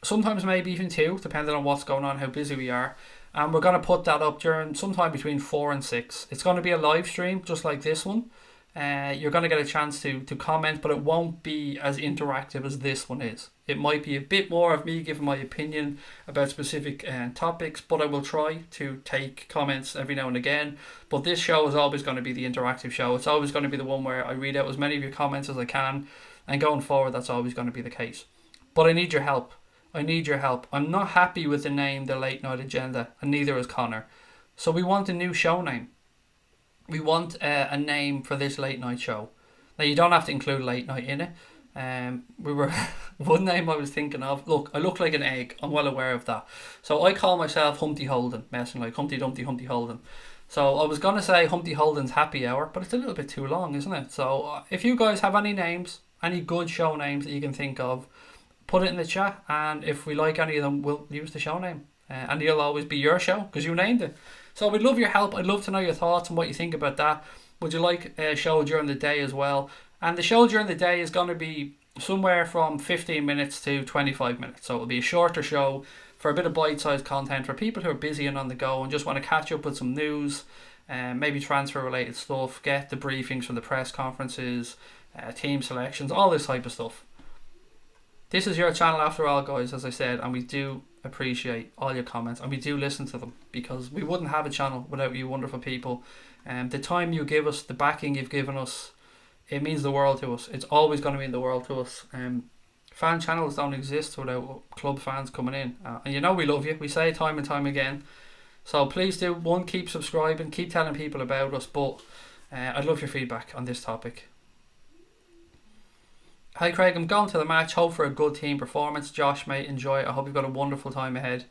sometimes maybe even 2, depending on what's going on, how busy we are. And we're going to put that up during sometime between 4 and 6. It's going to be a live stream, just like this one. You're going to get a chance to comment, but it won't be as interactive as this one is. It might be a bit more of me giving my opinion about specific topics, but I will try to take comments every now and again. But this show is always going to be the interactive show. It's always going to be the one where I read out as many of your comments as I can, and going forward, that's always going to be the case. But I need your help. I'm not happy with the name The Late Night Agenda, and neither is Connor. So we want a new show name. We want a name for this late night show. Now, you don't have to include late night in it. One name I was thinking of. Look, I look like an egg. I'm well aware of that. So I call myself Humpty Holden, messing like Humpty Dumpty Humpty Holden. So I was going to say Humpty Holden's Happy Hour, but it's a little bit too long, isn't it? So if you guys have any names, any good show names that you can think of, put it in the chat, and if we like any of them, we'll use the show name. And it'll always be your show, because you named it. So we'd love your help. I'd love to know your thoughts and what you think about that. Would you like a show during the day as well? And the show during the day is going to be somewhere from 15 minutes to 25 minutes. So it'll be a shorter show for a bit of bite-sized content for people who are busy and on the go and just want to catch up with some news, maybe transfer-related stuff, get the briefings from the press conferences, team selections, all this type of stuff. This is your channel after all, guys, as I said, and we do appreciate all your comments, and we do listen to them, because we wouldn't have a channel without you wonderful people. The time you give us, the backing you've given us, it means the world to us. It's always going to mean the world to us. Fan channels don't exist without club fans coming in, and you know we love you. We say it time and time again. So please do, one, keep subscribing, keep telling people about us, but I'd love your feedback on this topic. Hi Craig, I'm going to the match. Hope for a good team performance. Josh, mate, enjoy it. I hope you've got a wonderful time ahead.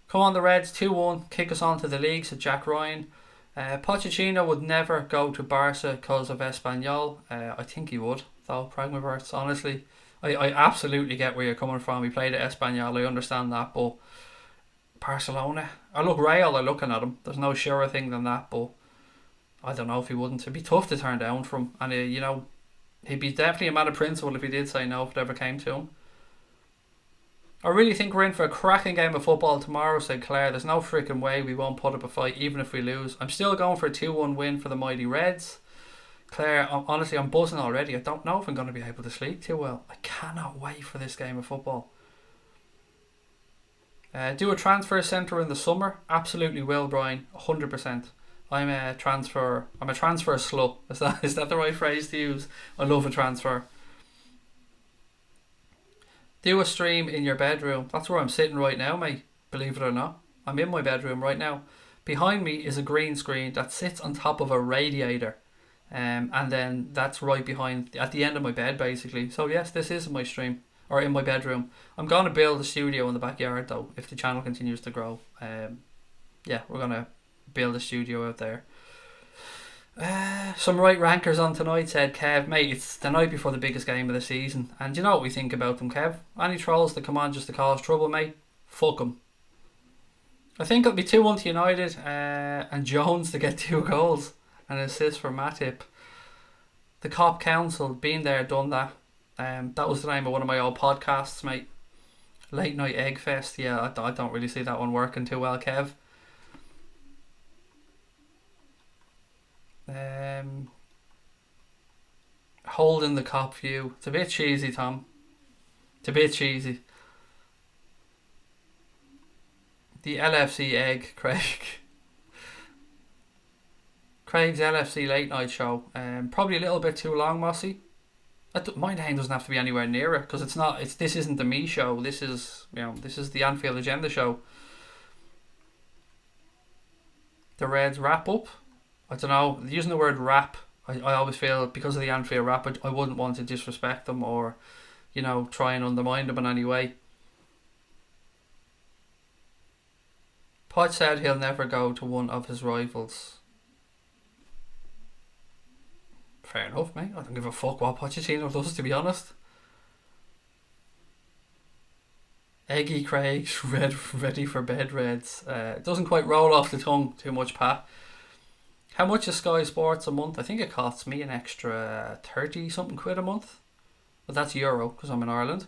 Come on the Reds, 2-1. Kick us on to the league, said Jack Ryan. Pochettino would never go to Barca because of Espanyol. I think he would. though, Pragmaverts, honestly. I absolutely get where you're coming from. We played at Espanyol, I understand that, but Barcelona, I look Real are looking at him. There's no surer thing than that, but I don't know if he wouldn't. It'd be tough to turn down from, and he'd be definitely a man of principle if he did say no if it ever came to him. I really think we're in for a cracking game of football tomorrow, said Claire. There's no freaking way we won't put up a fight, even if we lose. I'm still going for a 2-1 win for the mighty Reds. Claire, honestly, I'm buzzing already. I don't know if I'm going to be able to sleep too well. I cannot wait for this game of football. Do a transfer centre in the summer? Absolutely will, Brian. 100%. I'm a transfer slut. Is that the right phrase to use? I love a transfer. Do a stream in your bedroom. That's where I'm sitting right now, mate. Believe it or not. I'm in my bedroom right now. Behind me is a green screen that sits on top of a radiator. And then that's right behind, at the end of my bed, basically. So yes, this is my stream. Or in my bedroom. I'm going to build a studio in the backyard, though, if the channel continues to grow. Yeah, we're going to build a studio out there. Some right rankers on tonight, said Kev. Mate, it's the night before the biggest game of the season. And you know what we think about them, Kev? Any trolls that come on just to cause trouble, mate? Fuck them. I think it'll be 2-1 to United, and Jones to get 2 goals. An assist for Matip. The KLOPP Council, been there, done that. That was the name of one of my old podcasts, mate. Late Night Egg Fest. Yeah, I don't really see that one working too well, Kev. Holding the KLOPP view. It's a bit cheesy, Tom. It's a bit cheesy. The LFC egg, Craig. Craig's LFC late night show. Probably a little bit too long, Mossy. My name doesn't have to be anywhere near it because it's not. This isn't the me show. This is the Anfield Agenda show. The Reds wrap up. I don't know. Using the word wrap, I always feel because of the Anfield wrap, I wouldn't want to disrespect them or, try and undermine them in any way. Poch said he'll never go to one of his rivals. Fair enough, mate. I don't give a fuck what Pochettino does, to be honest. Eggy Craig, ready for bed, Reds. It doesn't quite roll off the tongue too much, Pat. How much is Sky Sports a month? I think it costs me an extra 30 something quid a month. But that's euro because I'm in Ireland.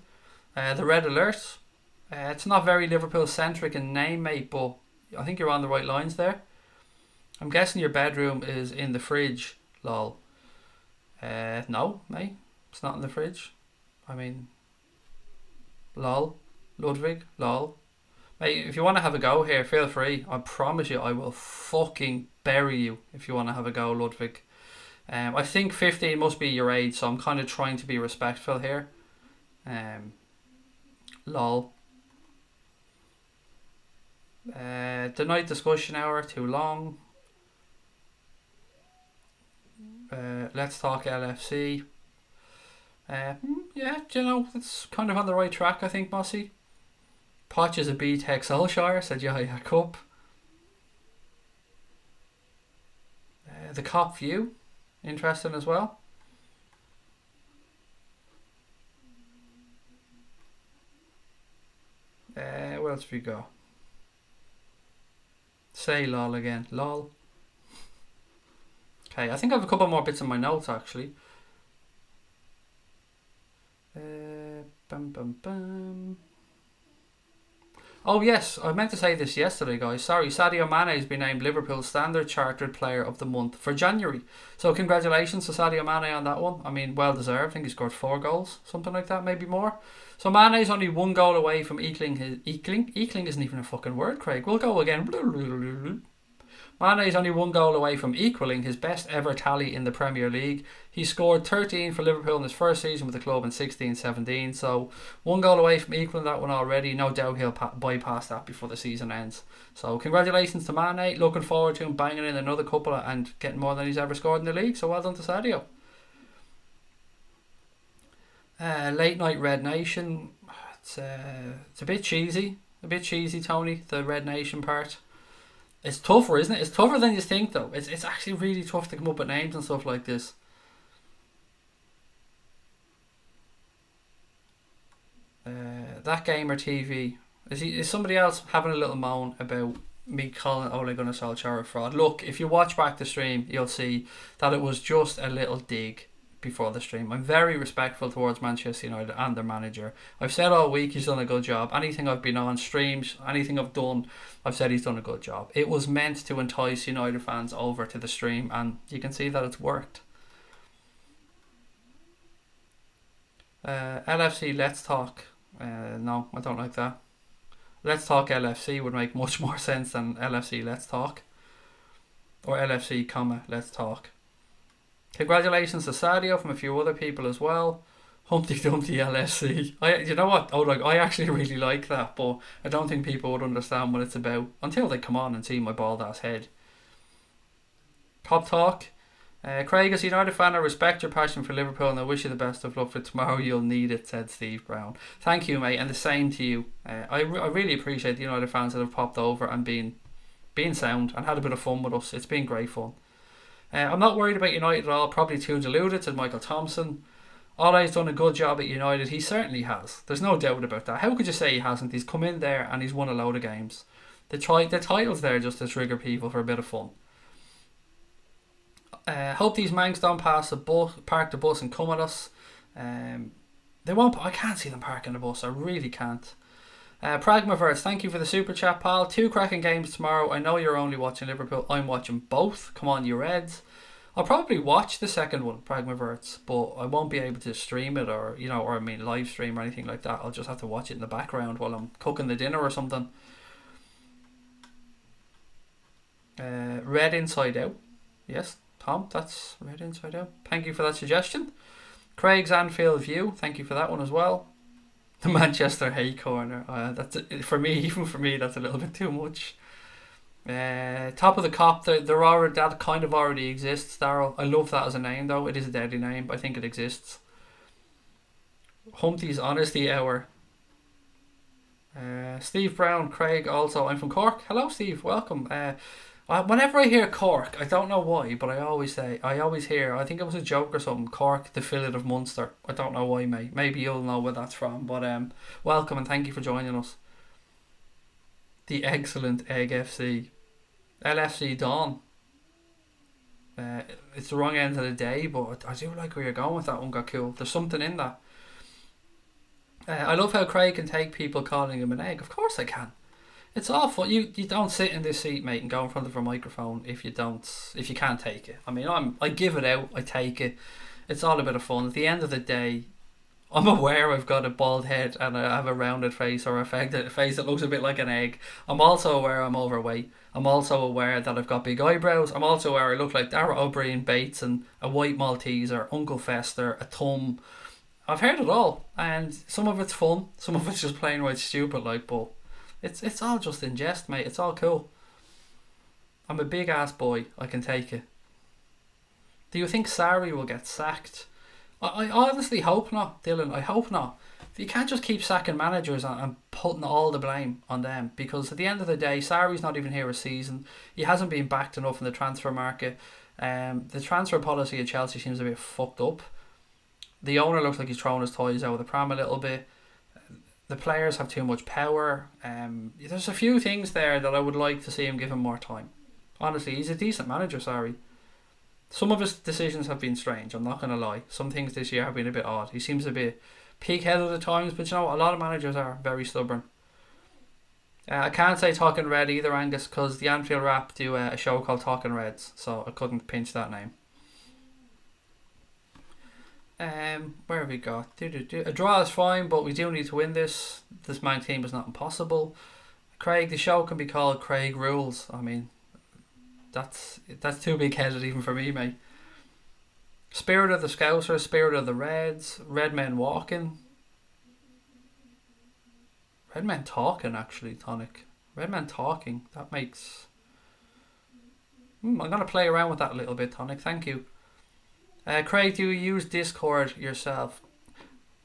The Red Alert. It's not very Liverpool centric in name, mate, but I think you're on the right lines there. I'm guessing your bedroom is in the fridge, lol. No, mate. It's not in the fridge. I mean, lol. Ludwig, lol. Mate, if you want to have a go here, feel free. I promise you I will fucking bury you if you want to have a go, Ludwig. I think 15 must be your age, so I'm kind of trying to be respectful here. Lol. The night discussion hour, too long. Let's talk LFC. Yeah, it's kind of on the right track, I think, Mossy. Poch is a B-Tech Solskjaer, said Yahya Cup. The KLOPP view, interesting as well. Where else we go? Say lol again, lol. Okay, I think I have a couple more bits in my notes actually. Oh yes, I meant to say this yesterday, guys. Sorry, Sadio Mane has been named Liverpool's Standard Chartered Player of the Month for January. So congratulations to Sadio Mane on that one. I mean, well deserved. I think he scored 4 goals, something like that, maybe more. So Mane's only 1 goal away from equaling his... Equaling isn't even a fucking word, Craig. We'll go again. Mane is only 1 goal away from equalling his best ever tally in the Premier League. He scored 13 for Liverpool in his first season with the club in 16-17, so 1 goal away from equalling that one already. No doubt he'll bypass that before the season ends. So congratulations to Mane. Looking forward to him banging in another couple and getting more than he's ever scored in the league, so well done to Sadio. Late Night Red Nation. It's a bit cheesy. A bit cheesy, Tony, the Red Nation part. It's tougher, isn't it? It's tougher than you think, though. It's actually really tough to come up with names and stuff like this. That gamer TV. Is somebody else having a little moan about me calling Ole Gunnar Solskjaer a fraud? Look, if you watch back the stream, you'll see that it was just a little dig before the stream. I'm very respectful towards Manchester United and their manager. I've said all week he's done a good job. Anything I've been on streams, anything I've done, I've said he's done a good job. It was meant to entice United fans over to the stream, and you can see that it's worked. LFC Let's Talk. No, I don't like that. Let's Talk LFC would make much more sense than LFC Let's Talk. Or LFC, Let's Talk. Congratulations to Sadio from a few other people as well. Humpty Dumpty LFC. You know what? I actually really like that, but I don't think people would understand what it's about until they come on and see my bald ass head. Pop Talk. Craig, as a United fan, I respect your passion for Liverpool and I wish you the best of luck for tomorrow. You'll need it, said Steve Brown. Thank you, mate, and the same to you. I really appreciate the United fans that have popped over and been sound and had a bit of fun with us. It's been great fun. I'm not worried about United at all. Probably too deluded, said Michael Thompson. Ole's done a good job at United. He certainly has. There's no doubt about that. How could you say he hasn't? He's come in there and he's won a load of games. The title's there just to trigger people for a bit of fun. Hope these manx don't park the bus and come at us. They won't. I can't see them parking the bus. I really can't. Pragmaverse, thank you for the super chat, pal. 2 cracking games tomorrow. I know you're only watching Liverpool. I'm watching both. Come on, you Reds. I'll probably watch the second one, Pragmaverse, but I won't be able to stream it or live stream or anything like that. I'll just have to watch it in the background while I'm cooking the dinner or something. Red Inside Out. Yes, Tom, that's Red Inside Out. Thank you for that suggestion. Craig's Anfield View. Thank you for that one as well. The Manchester Hay Corner. That's for me. Even for me, that's a little bit too much. Top of the KLOPP. That kind of already exists, Daryl. I love that as a name, though. It is a deadly name, but I think it exists. Humpty's Honesty Hour. Steve Brown, Craig. Also, I'm from Cork. Hello, Steve. Welcome. Whenever I hear Cork, I don't know why, but I always hear, I think it was a joke or something, Cork, the fillet of Munster. I don't know why, mate. Maybe you'll know where that's from, but welcome and thank you for joining us. The excellent Egg FC. LFC Dawn. It's the wrong end of the day, but I do like where you're going with that one, got cool. There's something in that. I love how Craig can take people calling him an egg. Of course I can. It's awful. You don't sit in this seat, mate, and go in front of a microphone if you can't take it. I mean, I give it out, I take it. It's all a bit of fun. At the end of the day, I'm aware I've got a bald head and I have a rounded face or a face that looks a bit like an egg. I'm also aware I'm overweight. I'm also aware that I've got big eyebrows. I'm also aware I look like Dara O'Brien Bates and a white Maltese or Uncle Fester, a thumb. I've heard it all, and some of it's fun, some of it's just plain right stupid, like, but it's all just in jest, mate. It's all cool. I'm a big ass boy. I can take it. Do you think Sarri will get sacked? I honestly hope not, Dylan. I hope not. You can't just keep sacking managers and putting all the blame on them, because at the end of the day, Sarri's not even here a season. He hasn't been backed enough in the transfer market. The transfer policy at Chelsea seems a bit fucked up. The owner looks like he's throwing his toys out of the pram a little bit. The players have too much power. There's a few things there that I would like to see him give him more time. Honestly, he's a decent manager, sorry. Some of his decisions have been strange, I'm not going to lie. Some things this year have been a bit odd. He seems a bit pig-headed at times, but you know, a lot of managers are very stubborn. I can't say Talking Red either, Angus, because the Anfield Rap do a show called Talking Reds, so I couldn't pinch that name. Where have we got? A draw is fine, but we do need to win this. This Man team is not impossible. Craig, the show can be called Craig Rules. I mean, that's too big-headed even for me, mate. Spirit of the Scousers, Spirit of the Reds, Red Men Walking. Red Men Talking, actually, Tonic. Red Men Talking, that makes... I'm going to play around with that a little bit, Tonic, thank you. Craig, do you use Discord yourself?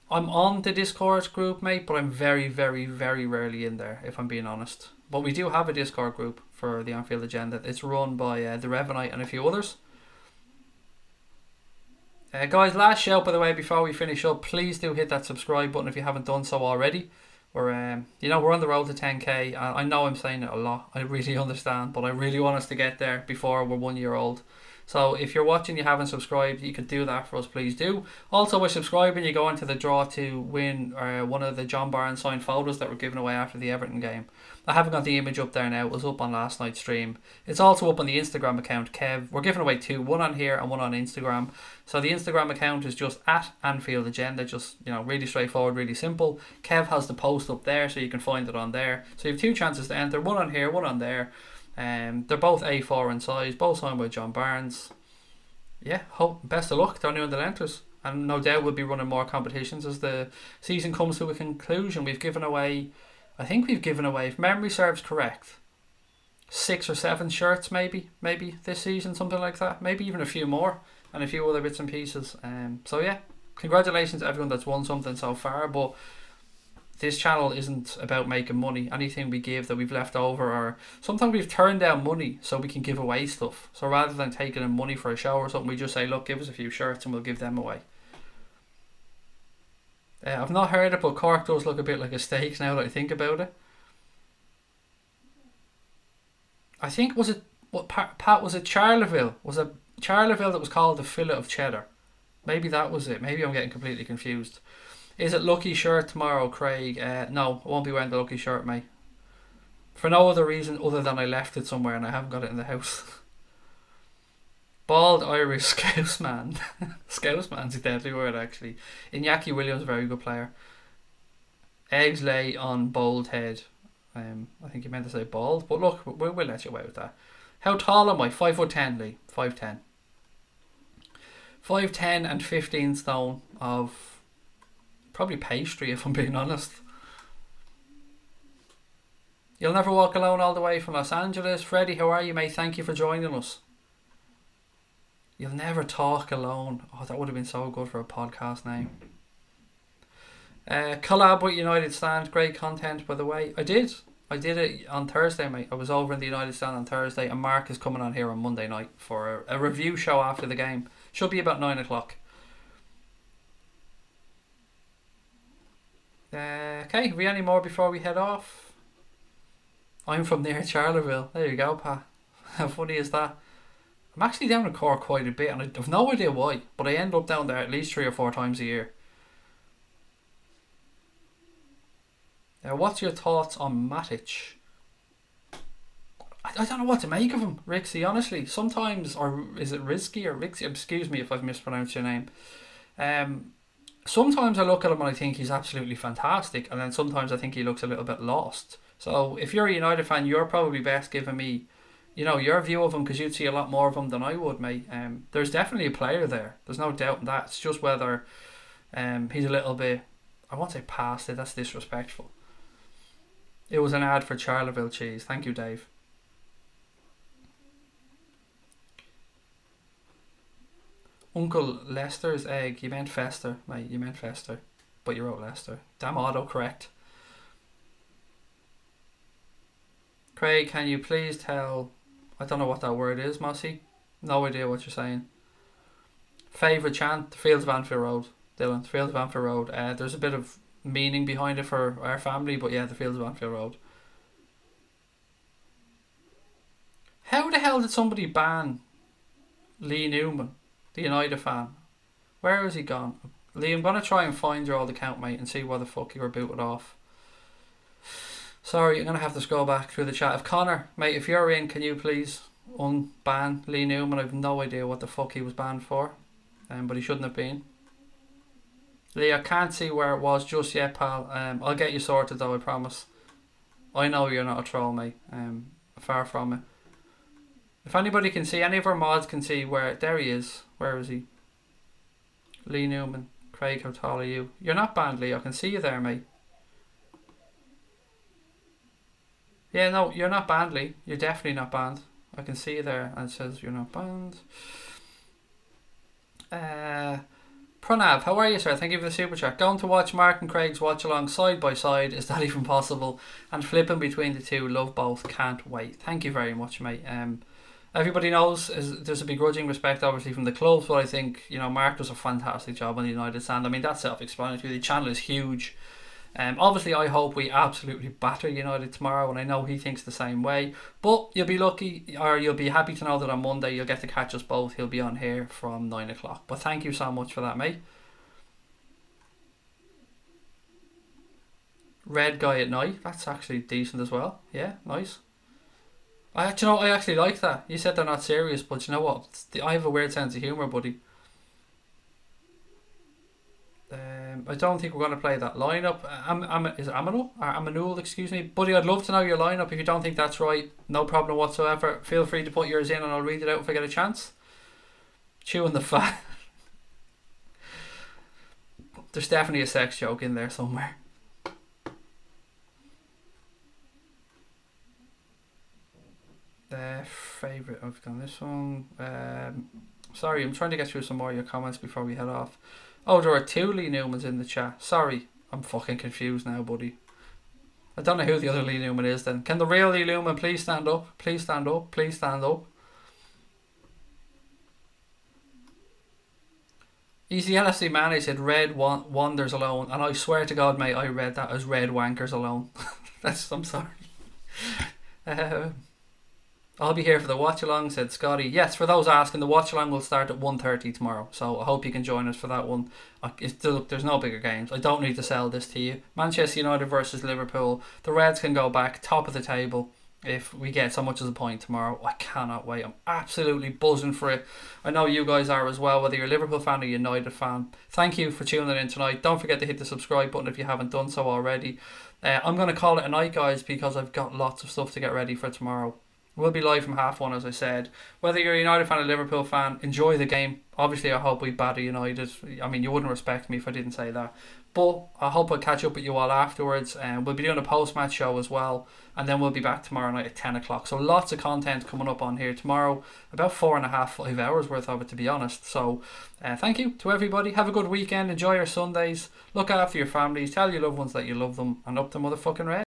I'm on the Discord group, mate, but I'm very, very, very rarely in there, if I'm being honest. But we do have a Discord group for the Anfield Agenda. It's run by the Revenite and a few others. Guys, last shout by the way before we finish up, please do hit that subscribe button if you haven't done so already. We're on the road to 10k. I know I'm saying it a lot. I really understand, but I really want us to get there before we're 1 year old. So if you're watching, you haven't subscribed, you could do that for us, please do. Also, by subscribing, you go into the draw to win one of the John Barnes signed photos that were given away after the Everton game. I haven't got the image up there now. It was up on last night's stream. It's also up on the Instagram account, Kev. We're giving away two, one on here and one on Instagram. So the Instagram account is just at Anfield Agenda, just really straightforward, really simple. Kev has the post up there, so you can find it on there. So you have two chances to enter, one on here, one on there. They're both A4 in size, both signed by John Barnes. Yeah, best of luck to anyone that enters. And no doubt we'll be running more competitions as the season comes to a conclusion. I think we've given away, if memory serves correct, 6 or 7 shirts maybe this season, something like that. Maybe even a few more and a few other bits and pieces. So yeah, congratulations to everyone that's won something so far. But this channel isn't about making money. Anything we give that we've left over, or sometimes we've turned down money so we can give away stuff. So rather than taking in money for a show or something, we just say, look, give us a few shirts and we'll give them away. I've not heard it, but Cork does look a bit like a steak now that I think about it. I think, was it Charleville? Was it Charleville that was called the fillet of cheddar? Maybe that was it. Maybe I'm getting completely confused. Is it lucky shirt tomorrow, Craig? No, I won't be wearing the lucky shirt, mate. For no other reason other than I left it somewhere and I haven't got it in the house. Bald Irish Scousman. Scousman's a deadly word, actually. Iñaki Williams, very good player. Eggs lay on bold head. I think you meant to say bald, but look, we'll let you away with that. How tall am I? 5'10", Lee. 5'10". 5'10" and 15 stone of probably pastry, if I'm being honest. You'll never walk alone all the way from Los Angeles. Freddie, how are you, mate? Thank you for joining us. You'll never talk alone. Oh, that would have been so good for a podcast name. Collab with United Stand. Great content, by the way. I did it on Thursday, mate. I was over in the United Stand on Thursday, and Mark is coming on here on Monday night for a review show after the game. Should be about 9 o'clock. Okay, have we any more before we head off? I'm from near Charleville. There you go, Pat. How funny is that? I'm actually down in Cork quite a bit, and I have no idea why, but I end up down there at least 3 or 4 times a year. What's your thoughts on Matic? I don't know what to make of him, Rixie, honestly. Sometimes, or is it Risky or Rixie? Excuse me if I've mispronounced your name. Sometimes I look at him and I think he's absolutely fantastic, and then sometimes I think he looks a little bit lost. So if you're a United fan, you're probably best giving me, your view of him, because you'd see a lot more of him than I would, mate. There's definitely a player there. There's no doubt in that. It's just whether he's a little bit, I won't say past it, that's disrespectful. It was an ad for Charleville cheese. Thank you, Dave. Uncle Lester's egg. You meant Fester, mate. You meant Fester. But you wrote Leicester. Damn autocorrect. Craig, can you please tell... I don't know what that word is, Mossy. No idea what you're saying. Favourite chant? The Fields of Anfield Road. Dylan, the Fields of Anfield Road. There's a bit of meaning behind it for our family, but yeah, the Fields of Anfield Road. How the hell did somebody ban Lee Newman, the United fan? Where has he gone? Lee, I'm going to try and find your old account, mate, and see why the fuck you were booted off. Sorry, I'm going to have to scroll back through the chat. If Connor, mate, if you're in, can you please unban Lee Newman? I have no idea what the fuck he was banned for, but he shouldn't have been. Lee, I can't see where it was just yet, pal. I'll get you sorted though, I promise. I know you're not a troll, mate. Far from it. If anybody can see, any of our mods can see where... There he is. Where is he? Lee Newman. Craig, how tall are you? You're not banned, Lee. I can see you there, mate. Yeah, no, you're not banned, Lee. You're definitely not banned. I can see you there, and it says you're not banned. Pranav, how are you, sir? Thank you for the super chat. Going to watch Mark and Craig's watch along side by side. Is that even possible? And flipping between the two. Love both. Can't wait. Thank you very much, mate. Everybody knows there's a begrudging respect, obviously, from the clubs, but I think Mark does a fantastic job on the United stand. I mean, that's self-explanatory. The channel is huge. Obviously, I hope we absolutely batter United tomorrow, and I know he thinks the same way. But you'll be lucky, or you'll be happy to know that on Monday you'll get to catch us both. He'll be on here from 9 o'clock. But thank you so much for that, mate. Red guy at night. That's actually decent as well. Yeah, nice. I actually like that. You said they're not serious, but you know what? I have a weird sense of humour, buddy. I don't think we're going to play that lineup. Is it Aminul? Or Aminul, excuse me. Buddy, I'd love to know your lineup. If you don't think that's right, no problem whatsoever. Feel free to put yours in and I'll read it out if I get a chance. Chewing the fat. There's definitely a sex joke in there somewhere. Favourite, I've done this one. Sorry, I'm trying to get through some more of your comments before we head off. Oh, there are two Lee Newmans in the chat. Sorry, I'm fucking confused now, buddy. I don't know who the other Lee Newman is then. Can the real Lee Newman please stand up? Please stand up. Please stand up. Easy LFC man, I said red wanders alone. And I swear to God, mate, I read that as red wankers alone. I'm sorry. I'll be here for the watch along, said Scotty. Yes, for those asking, the watch along will start at 1:30 tomorrow, so I hope you can join us for that one. Look, there's no bigger games. I don't need to sell this to you. Manchester United versus Liverpool. The Reds can go back top of the table if we get so much as a point tomorrow. I cannot wait. I'm absolutely buzzing for it. I know you guys are as well, whether you're a Liverpool fan or United fan. Thank you for tuning in tonight. Don't forget to hit the subscribe button if you haven't done so already. I'm going to call it a night, guys, because I've got lots of stuff to get ready for tomorrow. We'll be live from 1:30, as I said. Whether you're a United fan or Liverpool fan, enjoy the game. Obviously, I hope we batter United. I mean, you wouldn't respect me if I didn't say that. But I hope I'll catch up with you all afterwards. And we'll be doing a post-match show as well. And then we'll be back tomorrow night at 10 o'clock. So lots of content coming up on here tomorrow. About 5 hours worth of it, to be honest. So thank you to everybody. Have a good weekend. Enjoy your Sundays. Look after your families. Tell your loved ones that you love them. And up the motherfucking Reds.